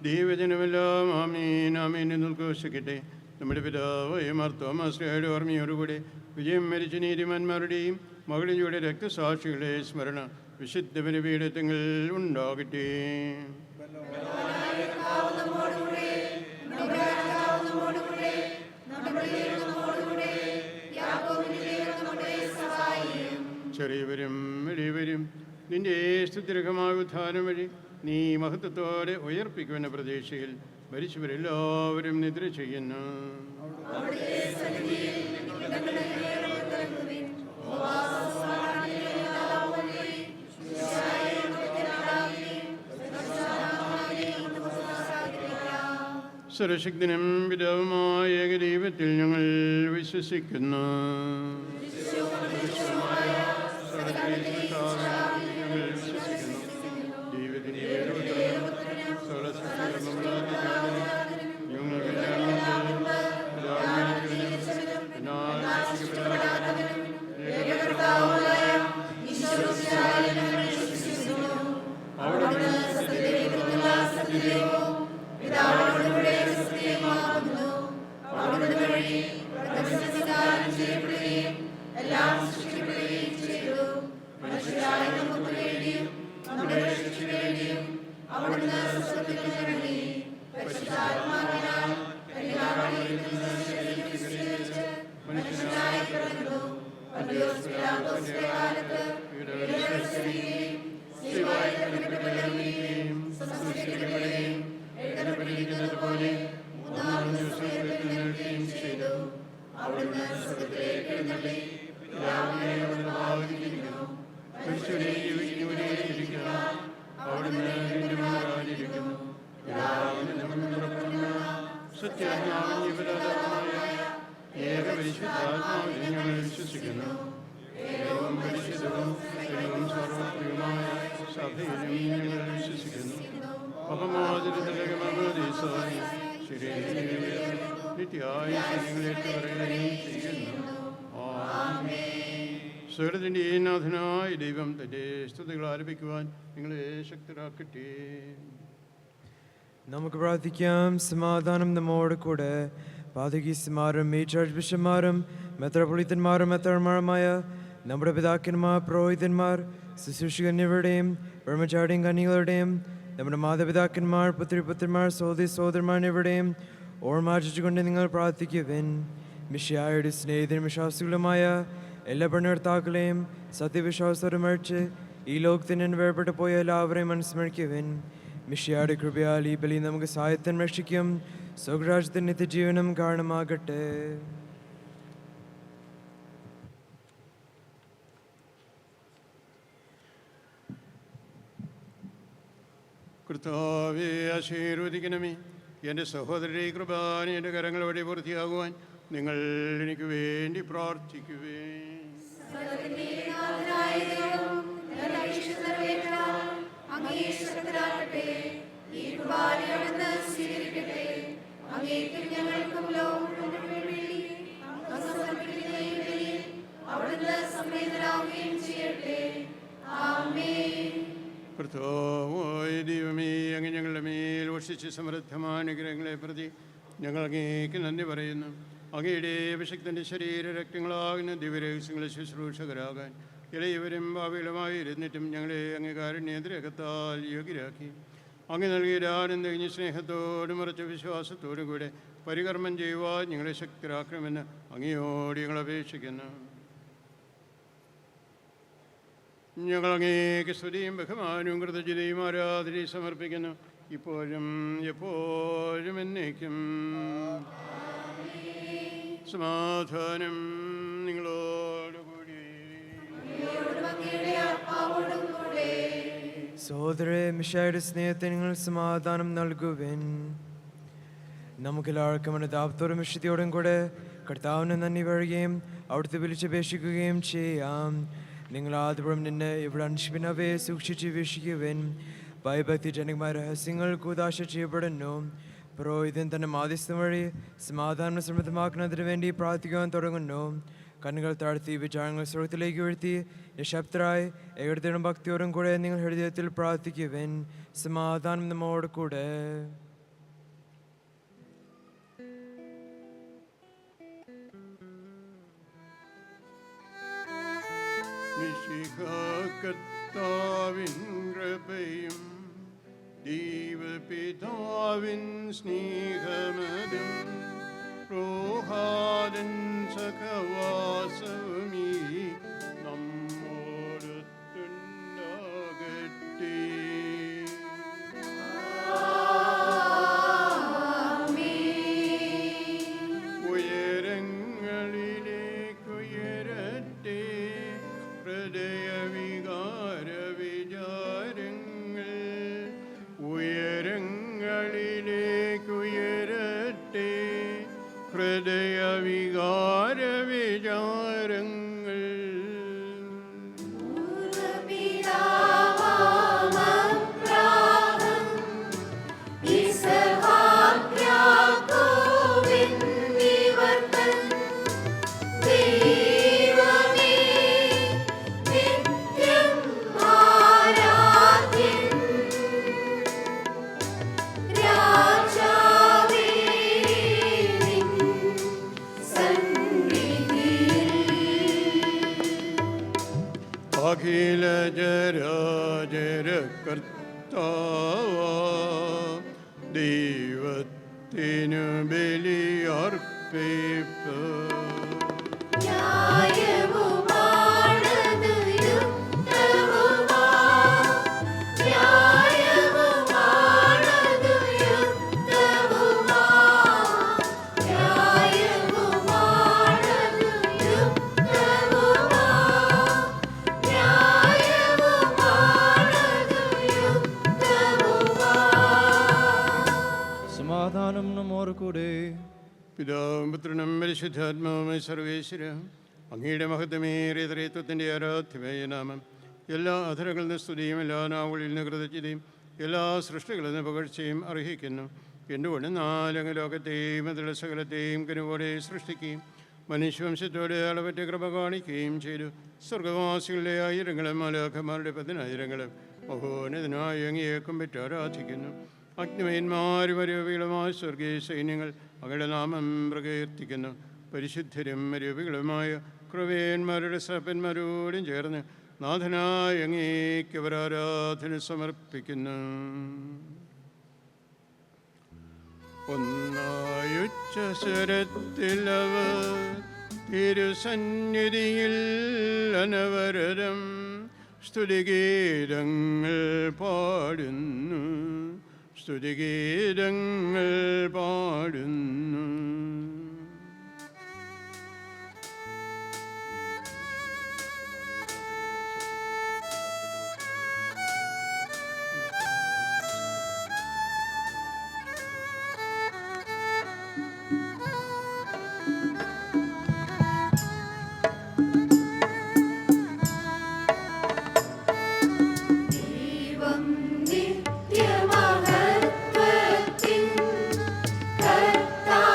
ദൈവജനമെല്ലാം ആമീൻ ആമീൻ എന്ന് ഉദ്ഘോഷിക്കട്ടെ. നമ്മുടെ പിതാവായ മാർത്തോമാശ്രയുടെ ഓർമ്മയോടുകൂടെ വിജയം മരിച്ച നീതിമാന്മാരുടെയും മകളിലൂടെ രക്തസാക്ഷികളുടെ സ്മരണ വിശുദ്ധ ബലിപീഠത്തിങ്കൽ ഉണ്ടാകട്ടെ. ചെറിയവരും വലിയവരും നിന്റെ സ്തുതിരകമായ ഉത്ഥാനം വഴി നീ മഹത്വത്തോടെ ഉയർപ്പിക്കുമെന്ന പ്രതീക്ഷയിൽ മരിച്ചവരെല്ലാവരും നിദ്ര ചെയ്യുന്നു. സർവശക്തനും പിതാവുമായ ഏകദൈവത്തിൽ ഞങ്ങൾ വിശ്വസിക്കുന്നു. സകലത്തിൻ്റെ നാഥനായ ദൈവം തൻ്റെ സ്തുതികൾ ആലപിക്കുവാൻ നിങ്ങളെ ശക്തരാക്കട്ടെ. നമുക്ക് പ്രാർത്ഥിക്കാം. സമാധാനം നമ്മോട് കൂടെ. പാതകീസ്മാരും മേജാർച്ച് ബിഷപ്പ്മാരും മെത്രാപ്പൊലീത്തന്മാരും മെത്രാന്മാരുമായ നമ്മുടെ പിതാക്കന്മാർ, പുരോഹിതന്മാർ, ശുശ്രൂഷകന്യരുടെയും ബ്രഹ്മചാരിയും കന്യകളുടെയും നമ്മുടെ മാതാപിതാക്കന്മാർ, പുത്രിപുത്രന്മാർ, സഹോദരി സഹോദരന്മാരുടെയും ഓർമ്മാചിച്ചുകൊണ്ട് നിങ്ങൾ പ്രാർത്ഥിക്കുവിൻ. മിശിഹായുടെ സ്നേഹിതരും വിശ്വാസികളുമായ എല്ലാ ഭരണകർത്താക്കളെയും സത്യവിശ്വാസത്തോടെ മരിച്ച് ഈ ലോകത്തിൽ നിന്ന് വേർപെട്ടു പോയ എല്ലാവരെയും അനുസ്മരിക്കുവിൻ. മിശിഹായുടെ കൃപയാൽ ഈ ബലി നമുക്ക് സായത്തിന് രക്ഷിക്കും, സ്വർഗ്ഗരാജ്യത്തിന് നിത്യജീവനം കാരണമാകട്ടെ. കർത്താവേ, ആശീർവദിക്കണമേ. എൻ്റെ സഹോദരരെ കൃപാന എൻ്റെ കരങ്ങളോടെ പൂർത്തിയാകുവാൻ നിങ്ങൾ എനിക്ക് വേണ്ടി പ്രാർത്ഥിക്കുവേ. കർത്താവായ ദൈവമേ, അങ്ങ് ഞങ്ങളുടെ മേൽ വർഷിച്ച് സമൃദ്ധമായ അനുഗ്രഹങ്ങളെ പ്രതി ഞങ്ങൾ അങ്ങേക്ക് നന്ദി പറയുന്നു. അങ്ങയുടെ അഭിഷക്തൻ്റെ ശരീര രക്തങ്ങളാകുന്ന ദിവ്യരഹസ്യങ്ങളെ ശുശ്രൂഷകരാകാൻ ഇളയവരും ഭാവികളുമായിരുന്നിട്ടും ഞങ്ങളെ അങ്ങ് കാരുണ്യദ്രഹത്താൽ യോഗ്യരാക്കി. അങ്ങ് നൽകിയ ആനന്ദ കഴിഞ്ഞ സ്നേഹത്തോടും ഉറച്ച വിശ്വാസത്തോടും കൂടെ പരികർമ്മം ചെയ്യുവാൻ ഞങ്ങളെ ശക്തരാക്കണമെന്ന് അങ്ങയോട് ഞങ്ങൾ അപേക്ഷിക്കുന്നു. ഞങ്ങൾ അങ്ങേക്ക് സ്തുതിയും ബഹുമാനവും കൃതജ്ഞതയും ആരാധനയും സമർപ്പിക്കുന്നു, ഇപ്പോഴും എപ്പോഴും എന്നേക്കും. സമാധാനം നിങ്ങളോടുകൂടി. സഹോദരരെ, മിശിഹായുടെ സ്നേഹത്തിന് നിങ്ങൾ സമാധാനം നൽകുവിൻ. നമുക്കെല്ലാവർക്കും അനുതാപത്തോടും വിശുദ്ധിയോടും കൂടെ കർത്താവിന് നന്ദി പറയുകയും അവിടുത്തെ വിളിച്ചപേക്ഷിക്കുകയും ചെയ്യാം. നിങ്ങൾ ആദ്യം നിന്ന് ഇവിടെ അനുഷ്ഠിപ്പിനവയെ സൂക്ഷിച്ച് വീക്ഷിക്കുവൻ. ഭയഭക്തിജനകമായ രഹസ്യങ്ങൾ കൂതാശ ചെയ്യപ്പെടുന്നു. പുരോഹിതൻ തന്റെ മാധ്യസ്ഥം വഴി സമാധാനം സമൃദ്ധമാക്കുന്നതിന് വേണ്ടി പ്രാർത്ഥിക്കുവാൻ തുടങ്ങുന്നു. കണ്ണുകൾ താഴ്ത്തി വിചാരങ്ങൾ സ്രോതത്തിലേക്ക് വീഴ്ത്തി നിശബ്ദരായി ഏകടത്തിനും ഭക്തിയോടും കൂടെ നിങ്ങൾ ഹൃദയത്തിൽ പ്രാർത്ഥിക്കുവൻ. സമാധാനം നമ്മോട് കൂടെ. കർത്താവിൻ കൃപയും ദൈവപിതാവിൻ സ്നേഹമതും റൂഹാദൻ സഹവാസവുമീ നമ്മോടൊത്തുണ്ടാകട്ടെ. ഉയരങ്ങളിലേക്കുയരട്ടെ ഹൃദയവികാര വിചാരങ്ങൾ. ഉയരങ്ങളിലേക്കുയരട്ടെ ഹൃദയവികാര വിചാരങ്ങൾ. അഖില ജരാജര കർത്താവ ദൈവത്തിനു ബലിയർപ്പിപ്പ്. സമാധാനം നമ്മോട് കൂടെ. പിതാവും പുത്രനും പരിശുദ്ധാത്മാവുമായ സർവേശ്വര, അങ്ങയുടെ മഹത്വമേറിയ ത്രിത്വത്തിൻ്റെ ആരാധ്യമായ നാമം എല്ലാ അധരങ്ങളിൽ നിന്ന് സ്തുതിയും എല്ലാ നാവുകളിൽ നിന്ന് കൃതജ്ഞതയും എല്ലാ സൃഷ്ടികളിൽ നിന്ന് പുകഴ്ചയും അർഹിക്കുന്നു. എന്തുകൊണ്ട് നാലങ്ങ് ലോകത്തെയും അതിലുള്ള സകലത്തെയും കരുവോടെ സൃഷ്ടിക്കുകയും മനുഷ്യവംശത്തോടെ അളവറ്റ കൃപ കാണിക്കുകയും ചെയ്തു. സ്വർഗവാസികളുടെ ആയിരങ്ങളും മാലാഖമാരുടെ 10,000 മഹോന്നതനായി അങ്ങേക്കും പറ്റി ആരാധിക്കുന്നു. അഗ്നിമയന്മാരും അരൂപികളുമായ സ്വർഗീയ സൈന്യങ്ങൾ അങ്ങയുടെ നാമം പ്രകീർത്തിക്കുന്നു. പരിശുദ്ധരും അരൂപികളുമായ ക്രവേന്മാരുടെ സഭന്മാരോടും ചേർന്ന് നാഥനായ അങ്ങേക്ക് അവർ ആരാധന സമർപ്പിക്കുന്നു. ഒന്നായുച്ചസ്വരത്തിലവർ തിരുസന്നിധിയിൽ അനവരതം സ്തുതിഗീതങ്ങൾ പാടുന്നു, സ്തുതിഗീതങ്ങൾ പാടുന്നു. നിത്യമഹത്വത്തിൻ കർത്താ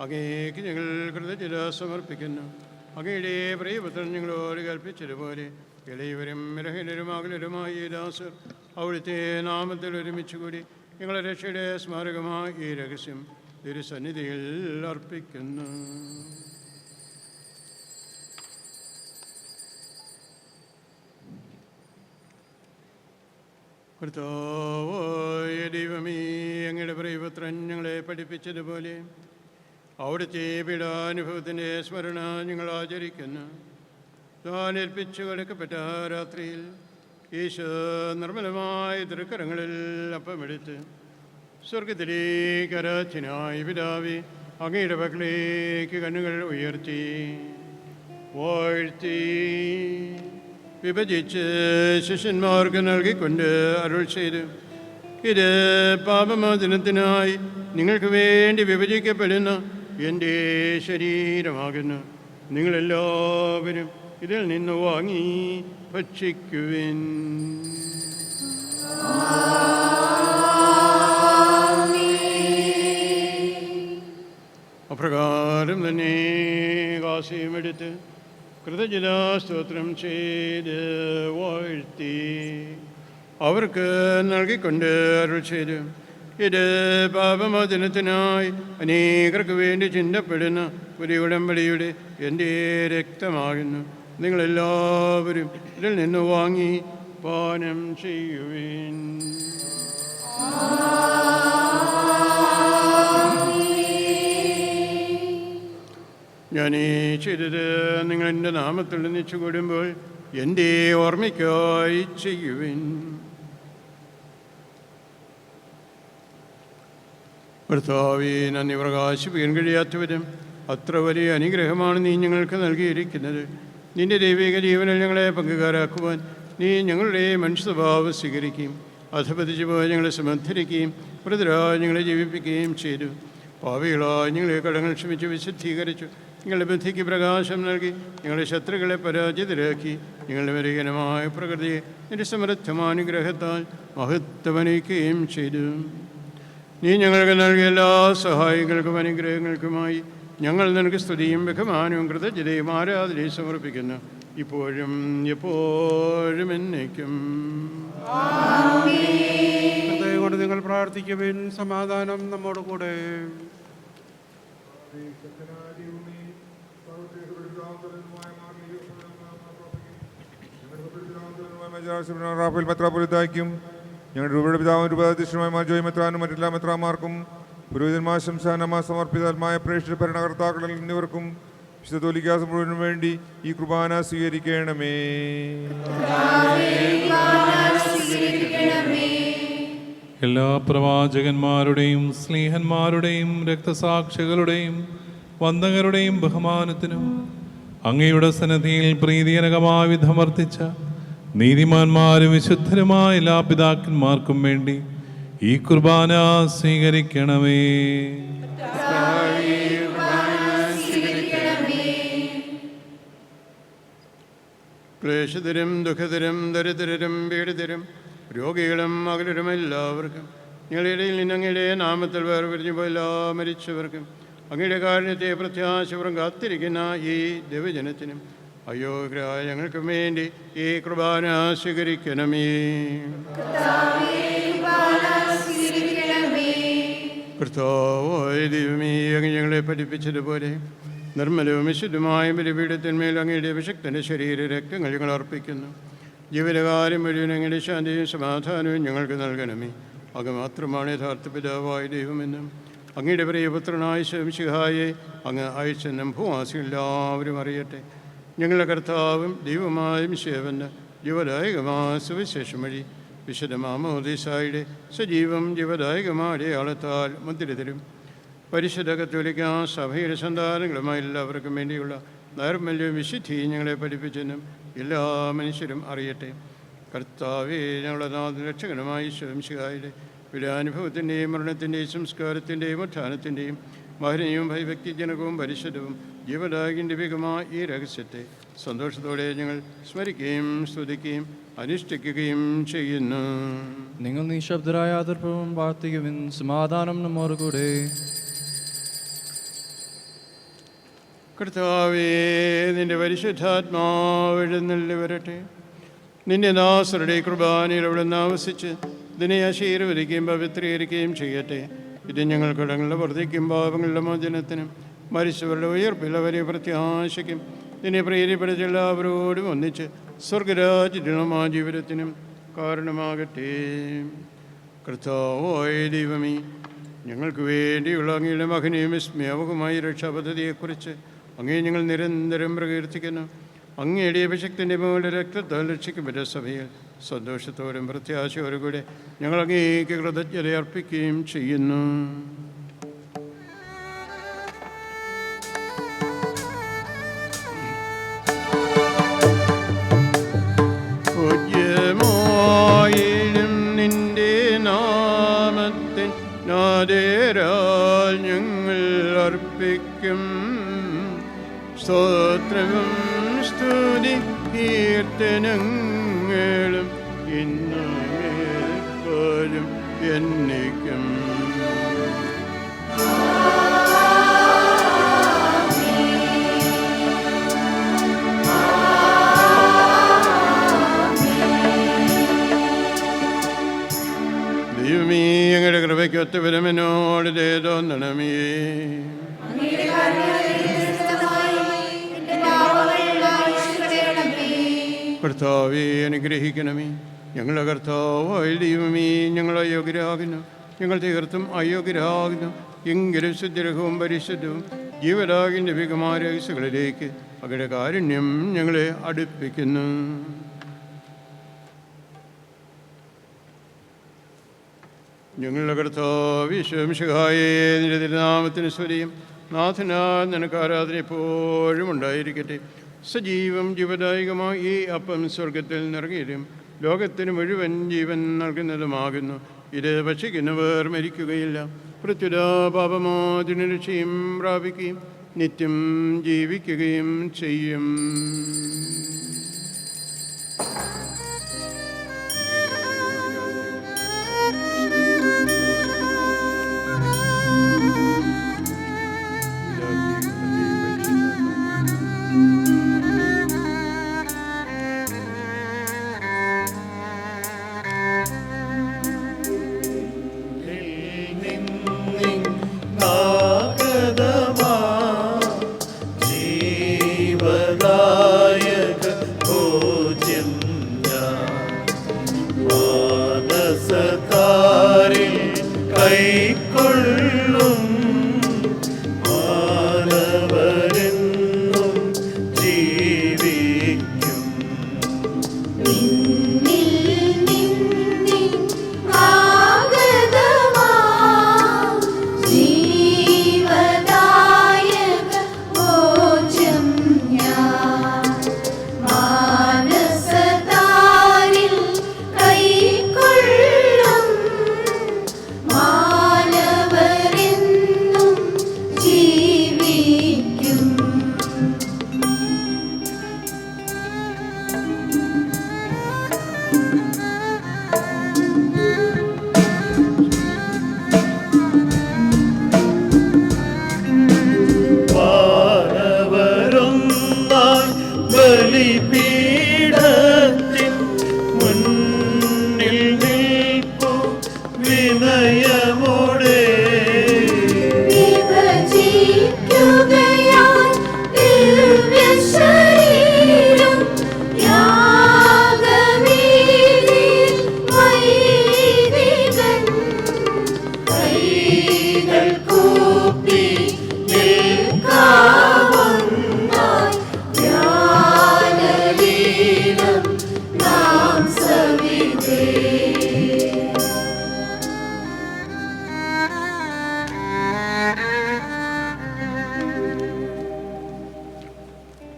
അങ്ങേക്ക് ഞങ്ങൾ കൃതജ്ഞത സമർപ്പിക്കുന്നു. അങ്ങയുടെ പ്രിയപുത്രൻ ഞങ്ങളോട് കൽപ്പിച്ചതുപോലെ ഇളയവരും രഹനരുമാകലരുമായ ഈ ദാസർ അവിടുത്തെ നാമത്തിൽ ഒരുമിച്ച് കൂടി ഞങ്ങളുടെ രക്ഷയുടെ സ്മാരകമായ ഈ രഹസ്യം തിരുസന്നിധിയിൽ അർപ്പിക്കുന്നു. കർത്താവായ ദൈവമേ, അങ്ങയുടെ പ്രിയപുത്രൻ ഞങ്ങളെ പഠിപ്പിച്ചതുപോലെ അവിടുത്തെ പീഡാനുഭവത്തിൻ്റെ സ്മരണ ഞങ്ങൾ ആചരിക്കുന്നു. താൻ ഏൽപ്പിച്ചു കിടക്കപ്പെട്ട രാത്രിയിൽ ഈശോ നിർമ്മലമായ തൃക്കരങ്ങളിൽ അപ്പമെടുത്ത് സ്വർഗത്തിലേക്ക് ആരാധ്യനായ പിതാവേ, അങ്ങയുടെ പക്കലേക്ക് കണ്ണുകൾ ഉയർത്തി വാഴ്ത്തി വിഭജിച്ച് ശിഷ്യന്മാർക്ക് നൽകിക്കൊണ്ട് അരുൾ ചെയ്തു, ഇത് പാപമോചനത്തിനായി നിങ്ങൾക്ക് വേണ്ടി വിഭജിക്കപ്പെടുന്ന എൻ്റെ ശരീരമാകുന്നു. നിങ്ങളെല്ലാവരും ഇതിൽ നിന്ന് വാങ്ങി ഭക്ഷിക്കുവിൻ. അപ്രകാരം തന്നെ കാസിയുമെടുത്ത് കൃതജ്ഞതാസ്തോത്രം ചെയ്ത് വാഴ്ത്തി അവർക്ക് നൽകിക്കൊണ്ട് അരുൾ ചെയ്തു, ഇത് പാപമോചനത്തിനായി അനേകർക്ക് വേണ്ടി ചിന്തപ്പെടുന്ന പുതിയ ഉടമ്പടിയുടെ എൻ്റെ രക്തമാകുന്നു. നിങ്ങളെല്ലാവരും ഇതിൽ നിന്ന് വാങ്ങി പാനം ചെയ്യുവിൻ. ഞാൻ ഈ ചെയ്തത് നിങ്ങൾ എൻ്റെ നാമത്തിൽ ഒന്നിച്ചു കൂടുമ്പോൾ എൻ്റെ ഓർമ്മയ്ക്കായി ചെയ്യുവിൻ. ഭർത്താവേ, നന്ദി പ്രകാശിപ്പിക്കാൻ കഴിയാത്തവരും അത്ര വലിയ അനുഗ്രഹമാണ് നീ ഞങ്ങൾക്ക് നൽകിയിരിക്കുന്നത്. നിന്റെ ദൈവിക ജീവനിൽ ഞങ്ങളെ പങ്കുകാരാക്കുവാൻ നീ ഞങ്ങളുടെ മനുഷ്യ സ്വഭാവം സ്വീകരിക്കുകയും അധപതിച്ചു പോയി ഞങ്ങളെ സമർത്ഥിക്കുകയും പ്രതിരായി ഞങ്ങളെ ജീവിപ്പിക്കുകയും ചെയ്തു. പാവികളായി ഞങ്ങളെ കടങ്ങൾ ക്ഷമിച്ച് വിശുദ്ധീകരിച്ചു. ഞങ്ങളുടെ ബുദ്ധിക്ക് പ്രകാശം നൽകി ഞങ്ങളുടെ ശത്രുക്കളെ പരാജിതരാക്കി. ഞങ്ങളുടെ വരികനമായ പ്രകൃതിയെ നിന്റെ സമൃദ്ധമാനുഗ്രഹത്താൽ മഹത്വമണിയിക്കുകയും ചെയ്തു. നീ ഞങ്ങൾക്ക് നൽകിയ എല്ലാ സഹായങ്ങൾക്കും അനുഗ്രഹങ്ങൾക്കുമായി ഞങ്ങൾ നിനക്ക് സ്തുതിയും ബഹുമാനവും കൃതജ്ഞതയും ആരാധനയും സമർപ്പിക്കുന്നു, ഇപ്പോഴും എപ്പോഴും എന്നേക്കും. ഹൃദയം കൊണ്ട് നിങ്ങൾ പ്രാർത്ഥിക്കുവിൻ. സമാധാനം നമ്മോട് കൂടെ. റാഫേൽ മെത്രാപ്പൊലീത്തായ്ക്കും ഞങ്ങളുടെ രൂപയുടെ പിതാവും രൂപതാധ്യക്ഷനുമായ മാർജോയ് മെത്രാനും മറ്റെല്ലാ മെത്രാമാർക്കും പുരോഹിതന്മാർ ശംശാനമാ സമർപ്പിതമായ പ്രേക്ഷിത ഭരണകർത്താക്കളിൽ എന്നിവർക്കും വിശുദ്ധ തോലിക്കാസ് മുഴുവനും വേണ്ടി ഈ കുർബാന സ്വീകരിക്കണമേ. എല്ലാ പ്രവാചകന്മാരുടെയും സ്നേഹന്മാരുടെയും രക്തസാക്ഷികളുടെയും വന്ദകരുടെയും ബഹുമാനത്തിനും അങ്ങയുടെ സന്നിധിയിൽ പ്രീതിജനകമായ വിധം വർത്തിച്ച നീതിമാന്മാരും വിശുദ്ധരുമായ എല്ലാ പിതാക്കന്മാർക്കും വേണ്ടി ഈ കുർബാന സ്വീകരിക്കണമേ. ക്ലേശതരും ദുഃഖതരും ദരിദ്രരും പീഡിതരും രോഗികളും അകലരും എല്ലാവർക്കും ഞങ്ങളുടെ ഇടയിൽ നിന്ന് അങ്ങയുടെ നാമത്തിൽ വേർപിരിഞ്ഞു പോയ എല്ലാ മരിച്ചവർക്കും അങ്ങയുടെ കാരുണ്യത്തെ പ്രത്യാശപുറം കാത്തിരിക്കുന്ന ഈ ദൈവജനത്തിനും അയോഗ്യരായ ഞങ്ങൾക്ക് വേണ്ടി ഈ കുർബാന സ്വീകരിക്കണമേ. കർത്താവായ ദൈവമേ, അങ്ങ് ഞങ്ങളെ പഠിപ്പിച്ചതുപോലെ നിർമ്മലവും വിശുദ്ധമായ ബലിപീഠത്തിന്മേൽ അങ്ങയുടെ അഭിഷിക്തൻ്റെ ശരീര രക്തങ്ങൾ ഞങ്ങൾ അർപ്പിക്കുന്നു. ജീവിതകാലം മുഴുവൻ അങ്ങയുടെ ശാന്തിയും സമാധാനവും ഞങ്ങൾക്ക് നൽകണമേ. അങ്ങ് മാത്രമാണ് യഥാർത്ഥ പിതാവായ ദൈവമെന്നും അങ്ങയുടെ പ്രിയപുത്രനായ ശംശിഹായെ അങ്ങ് അയച്ചെന്നും ഭൂവാസികൾ എല്ലാവരും അറിയട്ടെ. ഞങ്ങളുടെ കർത്താവും ദൈവമായ ശേവന് ജീവദായകമായ സുവിശേഷം വഴി വിശുദ്ധ മാമോദീസായുടെ സജീവം ജീവദായകമായ അടയാളത്താൽ മുദ്രിതരും പരിശുദ്ധ കത്തോലിക്ക സഭയുടെ സന്താനങ്ങളുമായി എല്ലാവർക്കും വേണ്ടിയുള്ള നൈർമല്യവും വിശുദ്ധിയും ഞങ്ങളെ പഠിപ്പിച്ചെന്നും എല്ലാ മനുഷ്യരും അറിയട്ടെ. കർത്താവേ, ഞങ്ങളുടെ നാഥ രക്ഷകനുമായി ശംശിഹായുടെ പീഡാനുഭവത്തിൻ്റെയും മരണത്തിൻ്റെയും സംസ്കാരത്തിൻ്റെയും ഉത്ഥാനത്തിൻ്റെയും മഹനീയവും ഭയഭക്തിജനകവും പരിശുദ്ധവും ജീവദായകൻ ദിവ്യമായ ഈ രഹസ്യത്തെ സന്തോഷത്തോടെ ഞങ്ങൾ സ്മരിക്കുകയും സ്തുതിക്കുകയും അനുഷ്ഠിക്കുകയും ചെയ്യുന്നു. നിങ്ങൾ നിശബ്ദരായ ആദർഭവും പ്രാർത്ഥിക്കുവിൻ. സമാധാനം നമ്മോട് കൂടെ. കർത്താവേ, നിന്റെ പരിശുദ്ധാത്മാവ് എഴുന്നള്ളി വരട്ടെ. നിന്റെ ദാസരുടെ കുർബാനയിൽ അവിടെ നിന്ന് ആവസിച്ച് ഇതിനെ ആശീർവദിക്കുകയും പവിത്രീകരിക്കുകയും ചെയ്യട്ടെ. ഇത് ഞങ്ങൾ കടങ്ങളുടെ വർദ്ധിക്കും പാപങ്ങളുടെ മോചനത്തിനും മരിച്ചവരുടെ ഉയർപ്പിലവരെ പ്രത്യാശയ്ക്കും ഇതിനെ പ്രേരിപ്പിച്ച എല്ലാവരോടും ഒന്നിച്ച് സ്വർഗരാജ്യത്തിനും ആ ജീവിതത്തിനും കാരണമാകട്ടെ. കർത്താവായ ദൈവമേ, ഞങ്ങൾക്ക് വേണ്ടിയുള്ള അങ്ങയുടെ മകനെയും വിസ്മയാവകമായ രക്ഷാപദ്ധതിയെക്കുറിച്ച് അങ്ങേ ഞങ്ങൾ നിരന്തരം പ്രകീർത്തിക്കുന്നു. അങ്ങയുടെ അഭിഷക്തിൻ്റെ മുകളിൽ രക്തത്താൽ രക്ഷിക്കപ്പെട്ട സഭയിൽ സന്തോഷത്തോടും പ്രത്യാശയോടും കൂടെ ഞങ്ങൾ അങ്ങേക്ക് കൃതജ്ഞത അർപ്പിക്കുകയും ചെയ്യുന്നു. പൂജ്യമായിടും നിന്റെ നാമത്തിൽ നാദേരാൽ ഞങ്ങൾ അർപ്പിക്കും സ്തോത്രവും സ്തുതി കീർത്തനങ്ങളും ഇന്നും എപ്പോഴും എന്നേക്കും. ദൈവമേ, ഞങ്ങളുടെ കൃപയ്ക്കൊത്ത വിരമനോട് തോന്നണമേ. കർത്താവേ, അനുഗ്രഹിക്കണമേ. ഞങ്ങളുടെ കർത്താവായ ദൈവമേ, ഞങ്ങൾ അയോഗ്യരാകുന്നു, ഞങ്ങൾ തീർത്തും അയോഗ്യരാകുന്നു. എങ്കിലും ശുദ്ധരഹവും പരിശുദ്ധവും ജീവരാകിൻ്റെ വികുമാരസുകളിലേക്ക് അവരുടെ കാരുണ്യം ഞങ്ങളെ അടുപ്പിക്കുന്നു. ഞങ്ങളുടെ കർത്താവ് ഈശോമിശിഹായേ, നിന്റെ തിരുനാമത്തിന് സ്തുതിയും. നാഥനാൽ നിനക്ക് ആരാധന എപ്പോഴും ഉണ്ടായിരിക്കട്ടെ. സജീവം ജീവദായകമായ ഈ അപ്പം സ്വർഗത്തിൽ നിറങ്ങിയതും ലോകത്തിന് മുഴുവൻ ജീവൻ നൽകുന്നതുമാകുന്നു. ഇത് ഭക്ഷിക്കുന്നവർ മരിക്കുകയില്ല, പ്രത്യുത പാപമോചന രക്ഷയും പ്രാപിക്കുകയും നിത്യം ജീവിക്കുകയും ചെയ്യും.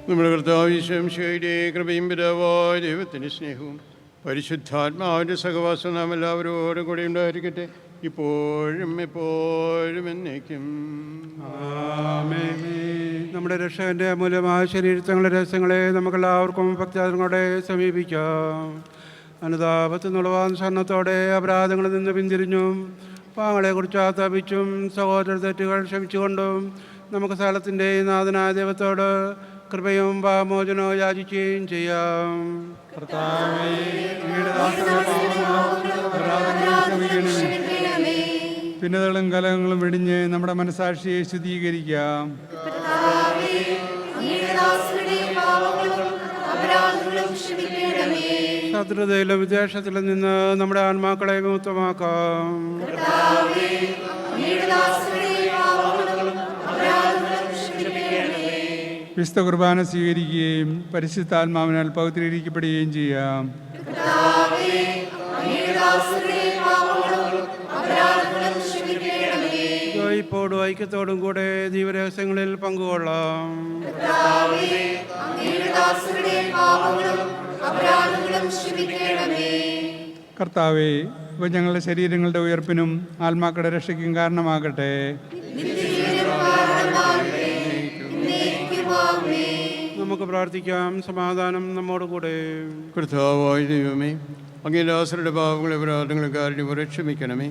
നമ്മുടെ കർത്താവ് ഈശോമിശിഹായുടെ കൃപയും പിതാവായ ദൈവത്തിൻ്റെ സ്നേഹവും പരിശുദ്ധാത്മാവിൻ്റെ സഹവാസം നാം എല്ലാവരോടും കൂടി ഉണ്ടായിരിക്കട്ടെ, ഇപ്പോഴും എപ്പോഴും എന്നേക്കും. ആമേൻ. നമ്മുടെ രക്ഷകൻ്റെ അമൂല്യമായ ശരീരത്തങ്ങളുടെ രഹസ്യങ്ങളെ നമുക്കെല്ലാവർക്കും ഭക്തിയോടെ സമീപിക്കാം. അനുതാപത്തിനുള്ളവാൻ സ്വർണ്ണത്തോടെ അപരാധങ്ങളിൽ നിന്ന് പിന്തിരിഞ്ഞും പാങ്ങളെക്കുറിച്ച് ആത്താപിച്ചും സഹോദര തെറ്റുകൾ ക്ഷമിച്ചുകൊണ്ടും നമുക്ക് സകലത്തിൻ്റെ നാഥനായ ദൈവത്തോട് കൃപയും പാപമോചനവും യാചിക്കുകയും ചെയ്യാം. കർത്താവേ, അങ്ങയുടെ ദാസരുടെ പാപങ്ങളും അപരാധങ്ങളും ക്ഷമിക്കണമേ. ഭിന്നതകളും കലഹങ്ങളും വെടിഞ്ഞ് നമ്മുടെ മനസാക്ഷിയെ ശുദ്ധീകരിക്കാം. ശത്രുതയിലും വിദ്വേഷത്തിലും നിന്ന് നമ്മുടെ ആത്മാക്കളെ വിമുക്തമാക്കാം. വിശുദ്ധ കുർബാന സ്വീകരിക്കുകയും പരിശുദ്ധാത്മാവിനാൽ പവിത്രീകരിക്കപ്പെടുകയും ചെയ്യാം. യോജിപ്പോടും ഐക്യത്തോടും കൂടെ ദൈവരഹസ്യങ്ങളിൽ പങ്കുകൊള്ളാം. കർത്താവേ, ഇവ ഞങ്ങളുടെ ശരീരങ്ങളുടെ ഉയർപ്പിനും ആത്മാക്കളുടെ രക്ഷയ്ക്കും കാരണമാകട്ടെ. നമുക്ക് പ്രാർത്ഥിക്കാം. സമാധാനം നമ്മോട് കൂടെ. കർത്താവായ ദൈവമേ, അങ്ങേ ദാസരുടെ പാപങ്ങളെ അപരാധങ്ങളും കാരുണ്യം ക്ഷമിക്കണമേ.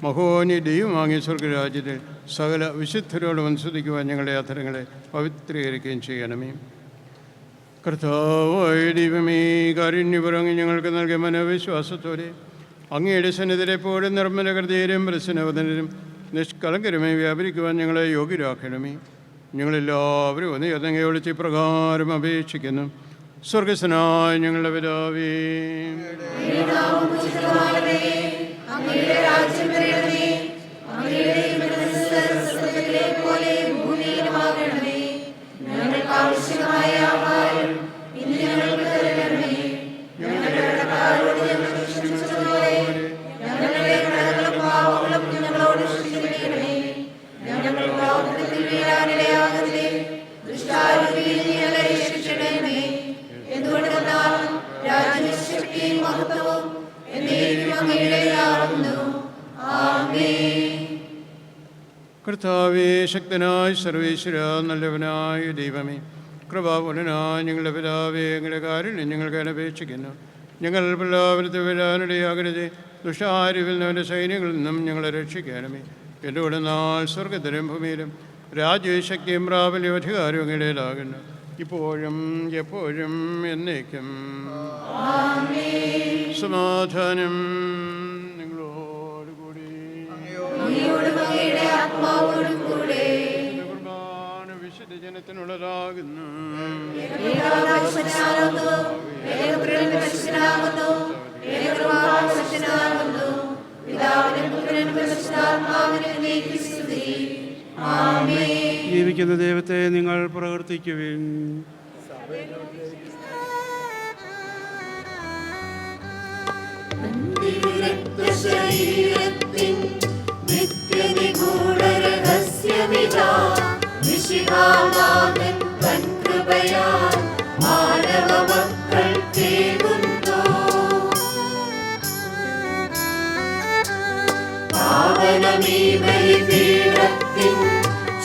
മഹോനി ദൈവം അങ്ങേ സ്വർഗരാജ്യത്തിൽ സകല വിശുദ്ധരോട് അനുസരിക്കുവാൻ ഞങ്ങളുടെ അധരങ്ങളെ പവിത്രീകരിക്കുകയും ചെയ്യണമേ. കർത്താവായ ദൈവമേ, കാരുണ്യപുറങ്ങി ഞങ്ങൾക്ക് നൽകിയ മനോവിശ്വാസത്തോടെ അങ്ങയുടെ സന്നിധിയിലെപ്പോഴും നിർമ്മല ഹൃദയരും പ്രസന്നവദനരും നിഷ്കളങ്കരമായി വ്യാപരിക്കുവാൻ ഞങ്ങളെ യോഗ്യരാക്കണമേ. ഞങ്ങളെല്ലാവരും ഒന്ന് അതങ്ങയെ വിളിച്ച് പ്രകാരം അപേക്ഷിക്കുന്നു. സ്വർഗസ്വനായ ഞങ്ങളുടെ പിതാവേ, കർത്താവേ, ശക്തനായ സർവേശ്വര, നല്ലവനായ ദൈവമേ, കൃപാപൂർണനായ ഞങ്ങളുടെ പിതാവേ, ഞങ്ങളുടെ കാരുണ്യം ഞങ്ങൾക്ക് അപേക്ഷിക്കുന്നു. ഞങ്ങൾ എല്ലാവരത്തെ വരാനിടയാകരുത്. ദുഷ്ടാരൂപിൽ നിന്നവൻ്റെ സൈന്യങ്ങളിൽ നിന്നും ഞങ്ങളെ രക്ഷിക്കണമേ. എൻ്റെ കൂടെ നാൾ സ്വർഗത്തിലും ഭൂമിയിലും രാജ്യവും ശക്തിയും പ്രാബല്യവും അധികാരവും ഇടയിലാകുന്നു, ഇപ്പോഴും എപ്പോഴും എന്നേക്കും. സമാധാനം നിങ്ങളോടുകൂടി. കുർബാന വിശുദ്ധ ജനത്തിനുള്ളതാകുന്നു. ജീവിക്കുന്ന ദൈവത്തെ നിങ്ങൾ പ്രവർത്തിക്കുവിൻ.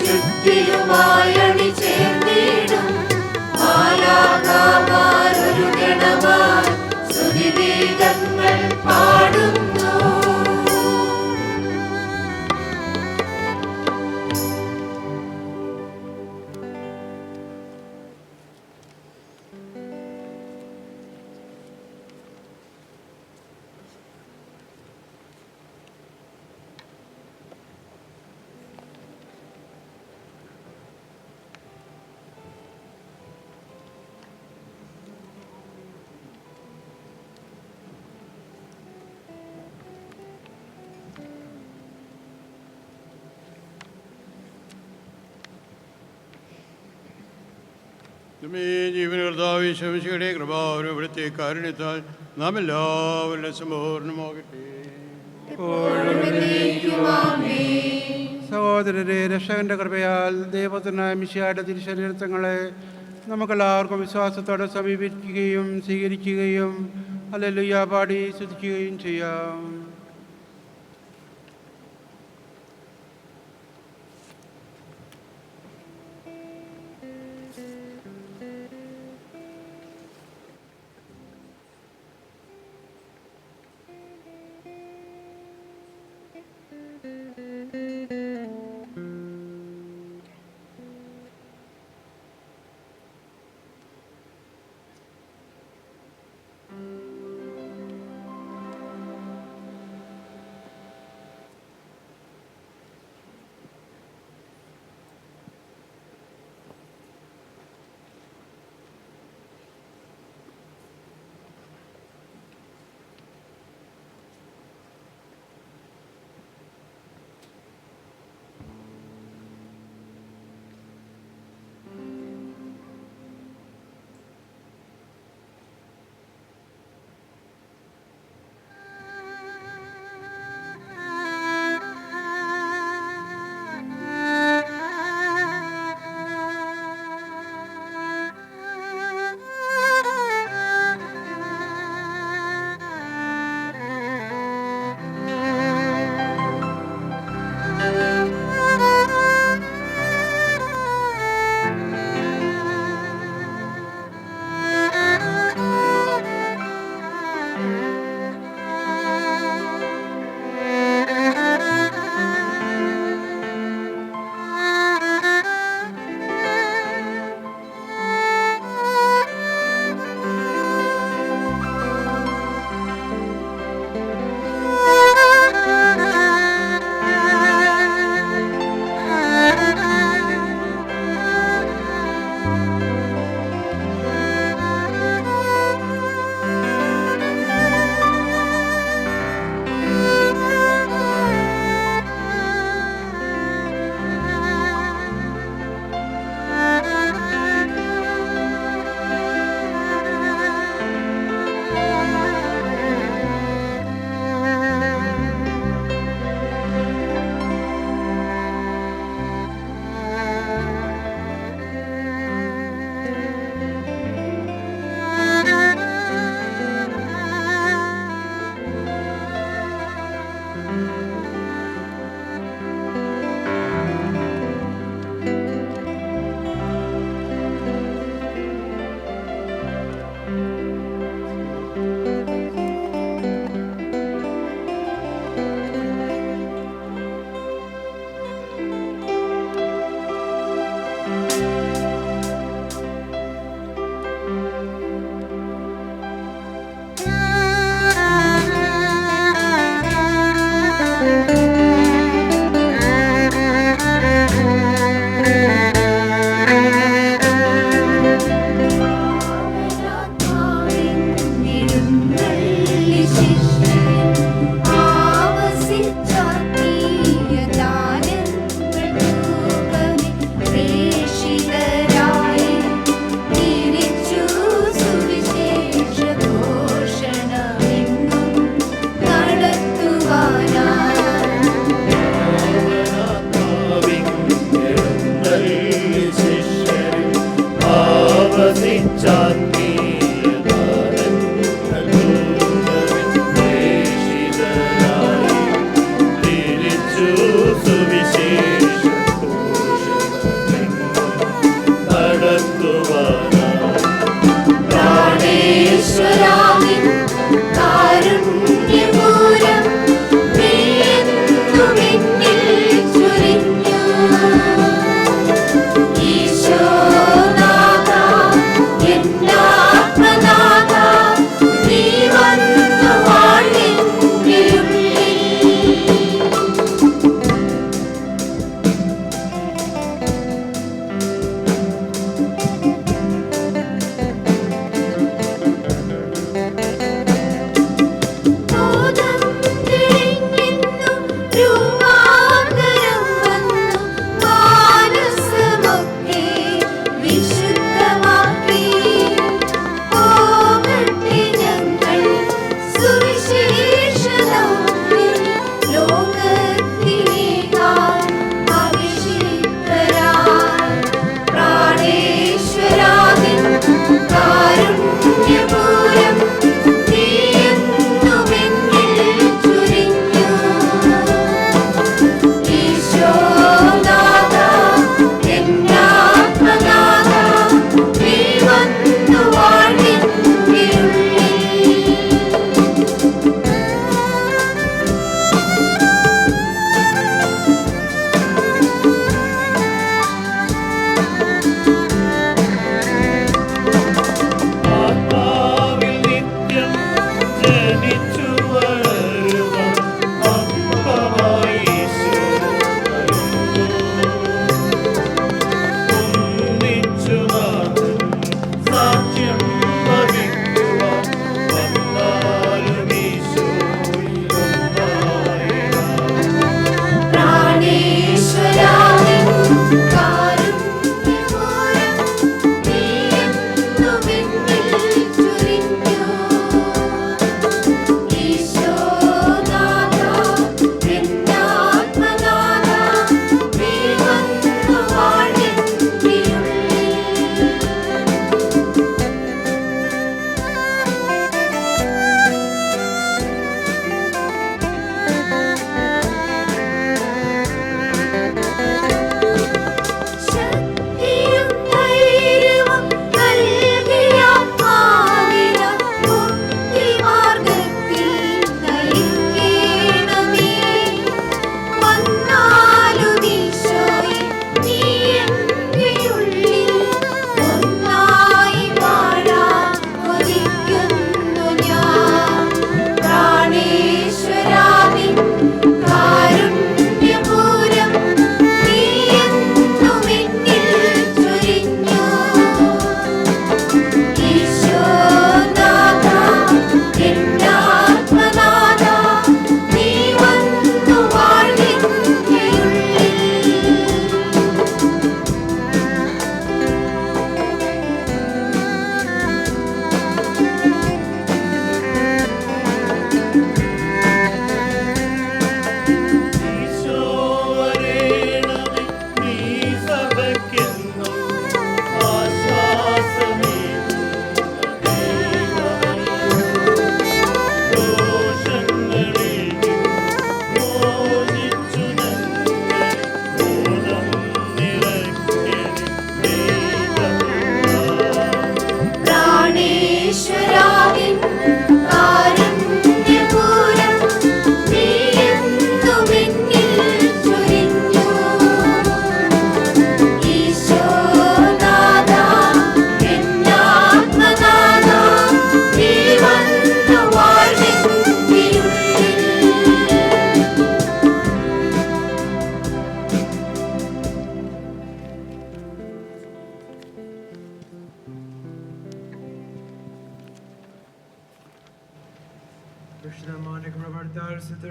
ചുറ്റിലുമായണി ചേർന്നിടും മാലാഖമാരൊരു ഗണമായി സ്തുതിഗീതങ്ങൾ പാടുന്നു. ജീവനകർത്താവ് ശംശയുടെ കൃപാവരും ഇവിടുത്തെ കാരുണ്യത്താൽ നാം എല്ലാവരുടെ സമ്പൂർണ്ണമാകട്ടെ. സഹോദരരെ, രക്ഷകന്റെ കൃപയാൽ ദൈവത്തിനായ മിശിഹായുടെ തിരുശരീരത്വങ്ങളെ നമുക്കെല്ലാവർക്കും വിശ്വാസത്തോടെ സമീപിക്കുകയും സ്വീകരിക്കുകയും ഹല്ലേലൂയ പാടി സ്തുതിക്കുകയും ചെയ്യാം.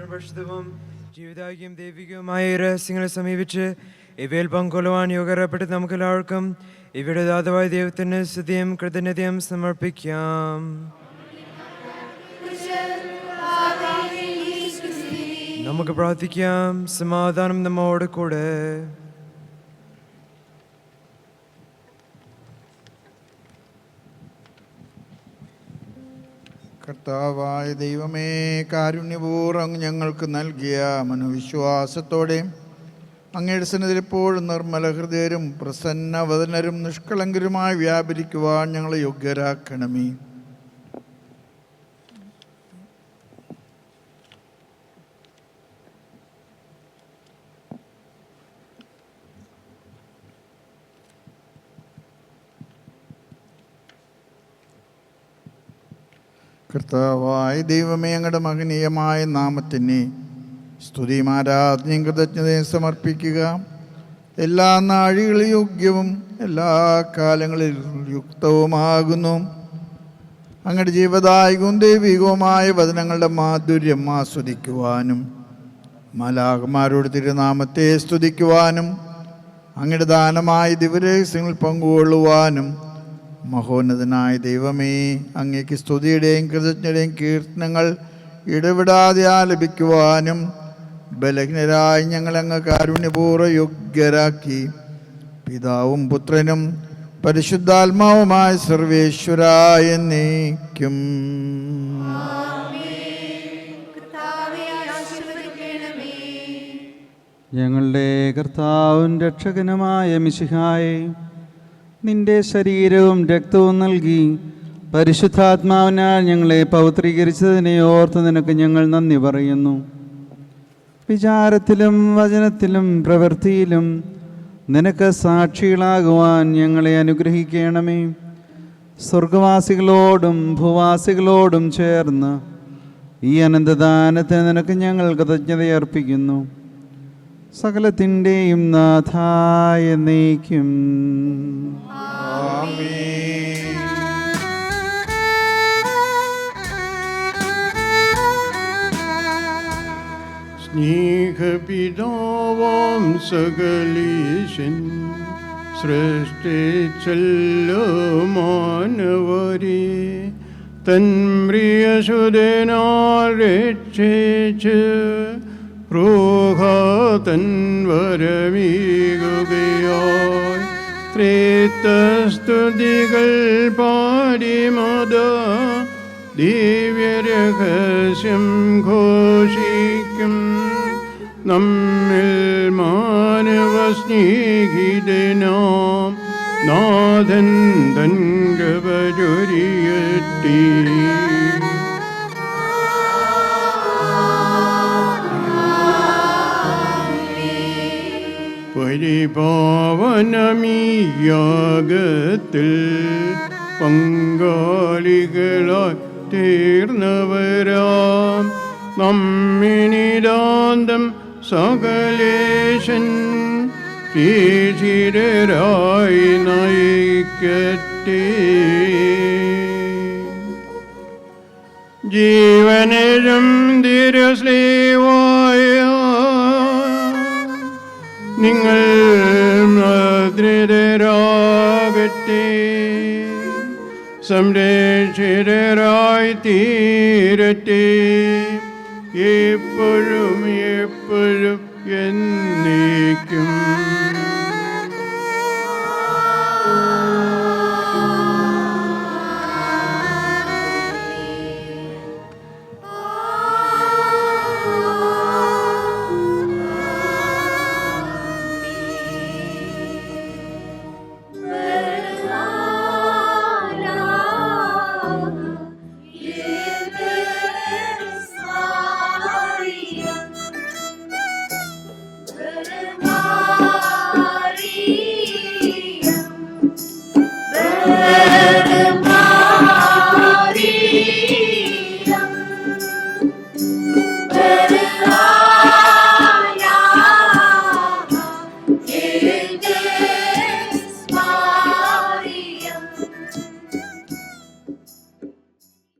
പരിശുദ്ധവും ജീവിതാഗ്യം ദൈവികവുമായ രഹസ്യങ്ങളെ സമീപിച്ച് ഇവയിൽ പങ്കൊള്ളുവാൻ യോഗ്യപ്പെട്ട് നമുക്കെല്ലാവർക്കും ഇവയുടെ ദാതാവായ ദൈവത്തിന് സ്തുതിയും കൃതജ്ഞതയും സമർപ്പിക്കാം. നമുക്ക് പ്രാർത്ഥിക്കാം. സമാധാനം നമ്മോട് കൂടെ. കർത്താവായ ദൈവമേ, കാരുണ്യപൂർവ്വം ഞങ്ങൾക്ക് നൽകിയ മനോവിശ്വാസത്തോടെ അങ്ങയുടെ സന്നിധിയിൽ എപ്പോഴും നിർമ്മല ഹൃദയരും പ്രസന്നവദനരും നിഷ്കളങ്കരുമായി വ്യാപരിക്കുവാൻ ഞങ്ങളെ യോഗ്യരാക്കണമേ. കർത്താവായ ദൈവമേ, അങ്ങയുടെ മഹനീയമായ നാമത്തിന് സ്തുതിയും ആരാധനയും കൃതജ്ഞതയും സമർപ്പിക്കുക. എല്ലാ നാഴികളും യോഗ്യവും എല്ലാ കാലങ്ങളിലും യുക്തവുമാകുന്നു. അങ്ങയുടെ ജീവദായകവും ദൈവികവുമായ വചനങ്ങളുടെ മാധുര്യം ആസ്വദിക്കുവാനും മാലാഖമാരോട് തിരുനാമത്തെ സ്തുതിക്കുവാനും അങ്ങയുടെ ദാനമായ ദിവരഹസ്യങ്ങൾ പങ്കുകൊള്ളുവാനും മഹോന്നതനായ ദൈവമേ, അങ്ങേക്ക് സ്തുതിയുടെയും കൃതജ്ഞതയും കീർത്തനങ്ങൾ ഇടവിടാതെ ആലപിക്കുവാനും ബലഹീനരായി ഞങ്ങളങ്ങ് കാരുണ്യപൂർവ്വം യോഗ്യരാക്കി. പിതാവും പുത്രനും പരിശുദ്ധാത്മാവുമായ സർവേശ്വരായ എന്നേക്കും. ഞങ്ങളുടെ കർത്താവും രക്ഷകനുമായ മിശിഹായെ, നിന്റെ ശരീരവും രക്തവും നൽകി പരിശുദ്ധാത്മാവിനാൽ ഞങ്ങളെ പൗത്രീകരിച്ചതിനെ ഓർത്ത് നിനക്ക് ഞങ്ങൾ നന്ദി പറയുന്നു. വിചാരത്തിലും വചനത്തിലും പ്രവൃത്തിയിലും നിനക്ക് സാക്ഷികളാകുവാൻ ഞങ്ങളെ അനുഗ്രഹിക്കണമേ. സ്വർഗവാസികളോടും ഭൂവാസികളോടും ചേർന്ന് ഈ അനന്തദാനത്തിന് നിനക്ക് ഞങ്ങൾ കൃതജ്ഞതയർപ്പിക്കുന്നു. സകലത്തിൻ്റെയും നാഥായ എന്നേക്കും. സ്നേഹപിതാവാം സകലേശൻ സൃഷ്ടിച്ചല്ലോ മാനവരെ തൻ പ്രിയസുതനാൽ രക്ഷിച്ച് റൂഹാതൻ വരമീകുകയായി ത്രിത്വസ്തുതികൾ പാടിമത ദിവ്യരഹസ്യം ഘോഷിക്കും. നമ്മിൽ മാനവസ്നേഹിതനാം നാഥൻ തൻ കൃപ ചൊരിയട്ടെ. പരിപാവനമീയാഗത്തിൽ പങ്കാളികളായി തീർന്നവരാം നമ്മിനിതാന്തം സകലേശൻ ശിരരായി നയിക്കട്ടെ. ജീവനും തിരുസ്ലീവായ നിങ്ങൾ മുദ്രിതരാകട്ടെ. സംരക്ഷിതരായി തീരട്ടെ. എപ്പോഴും എപ്പോഴും എന്നേക്കും.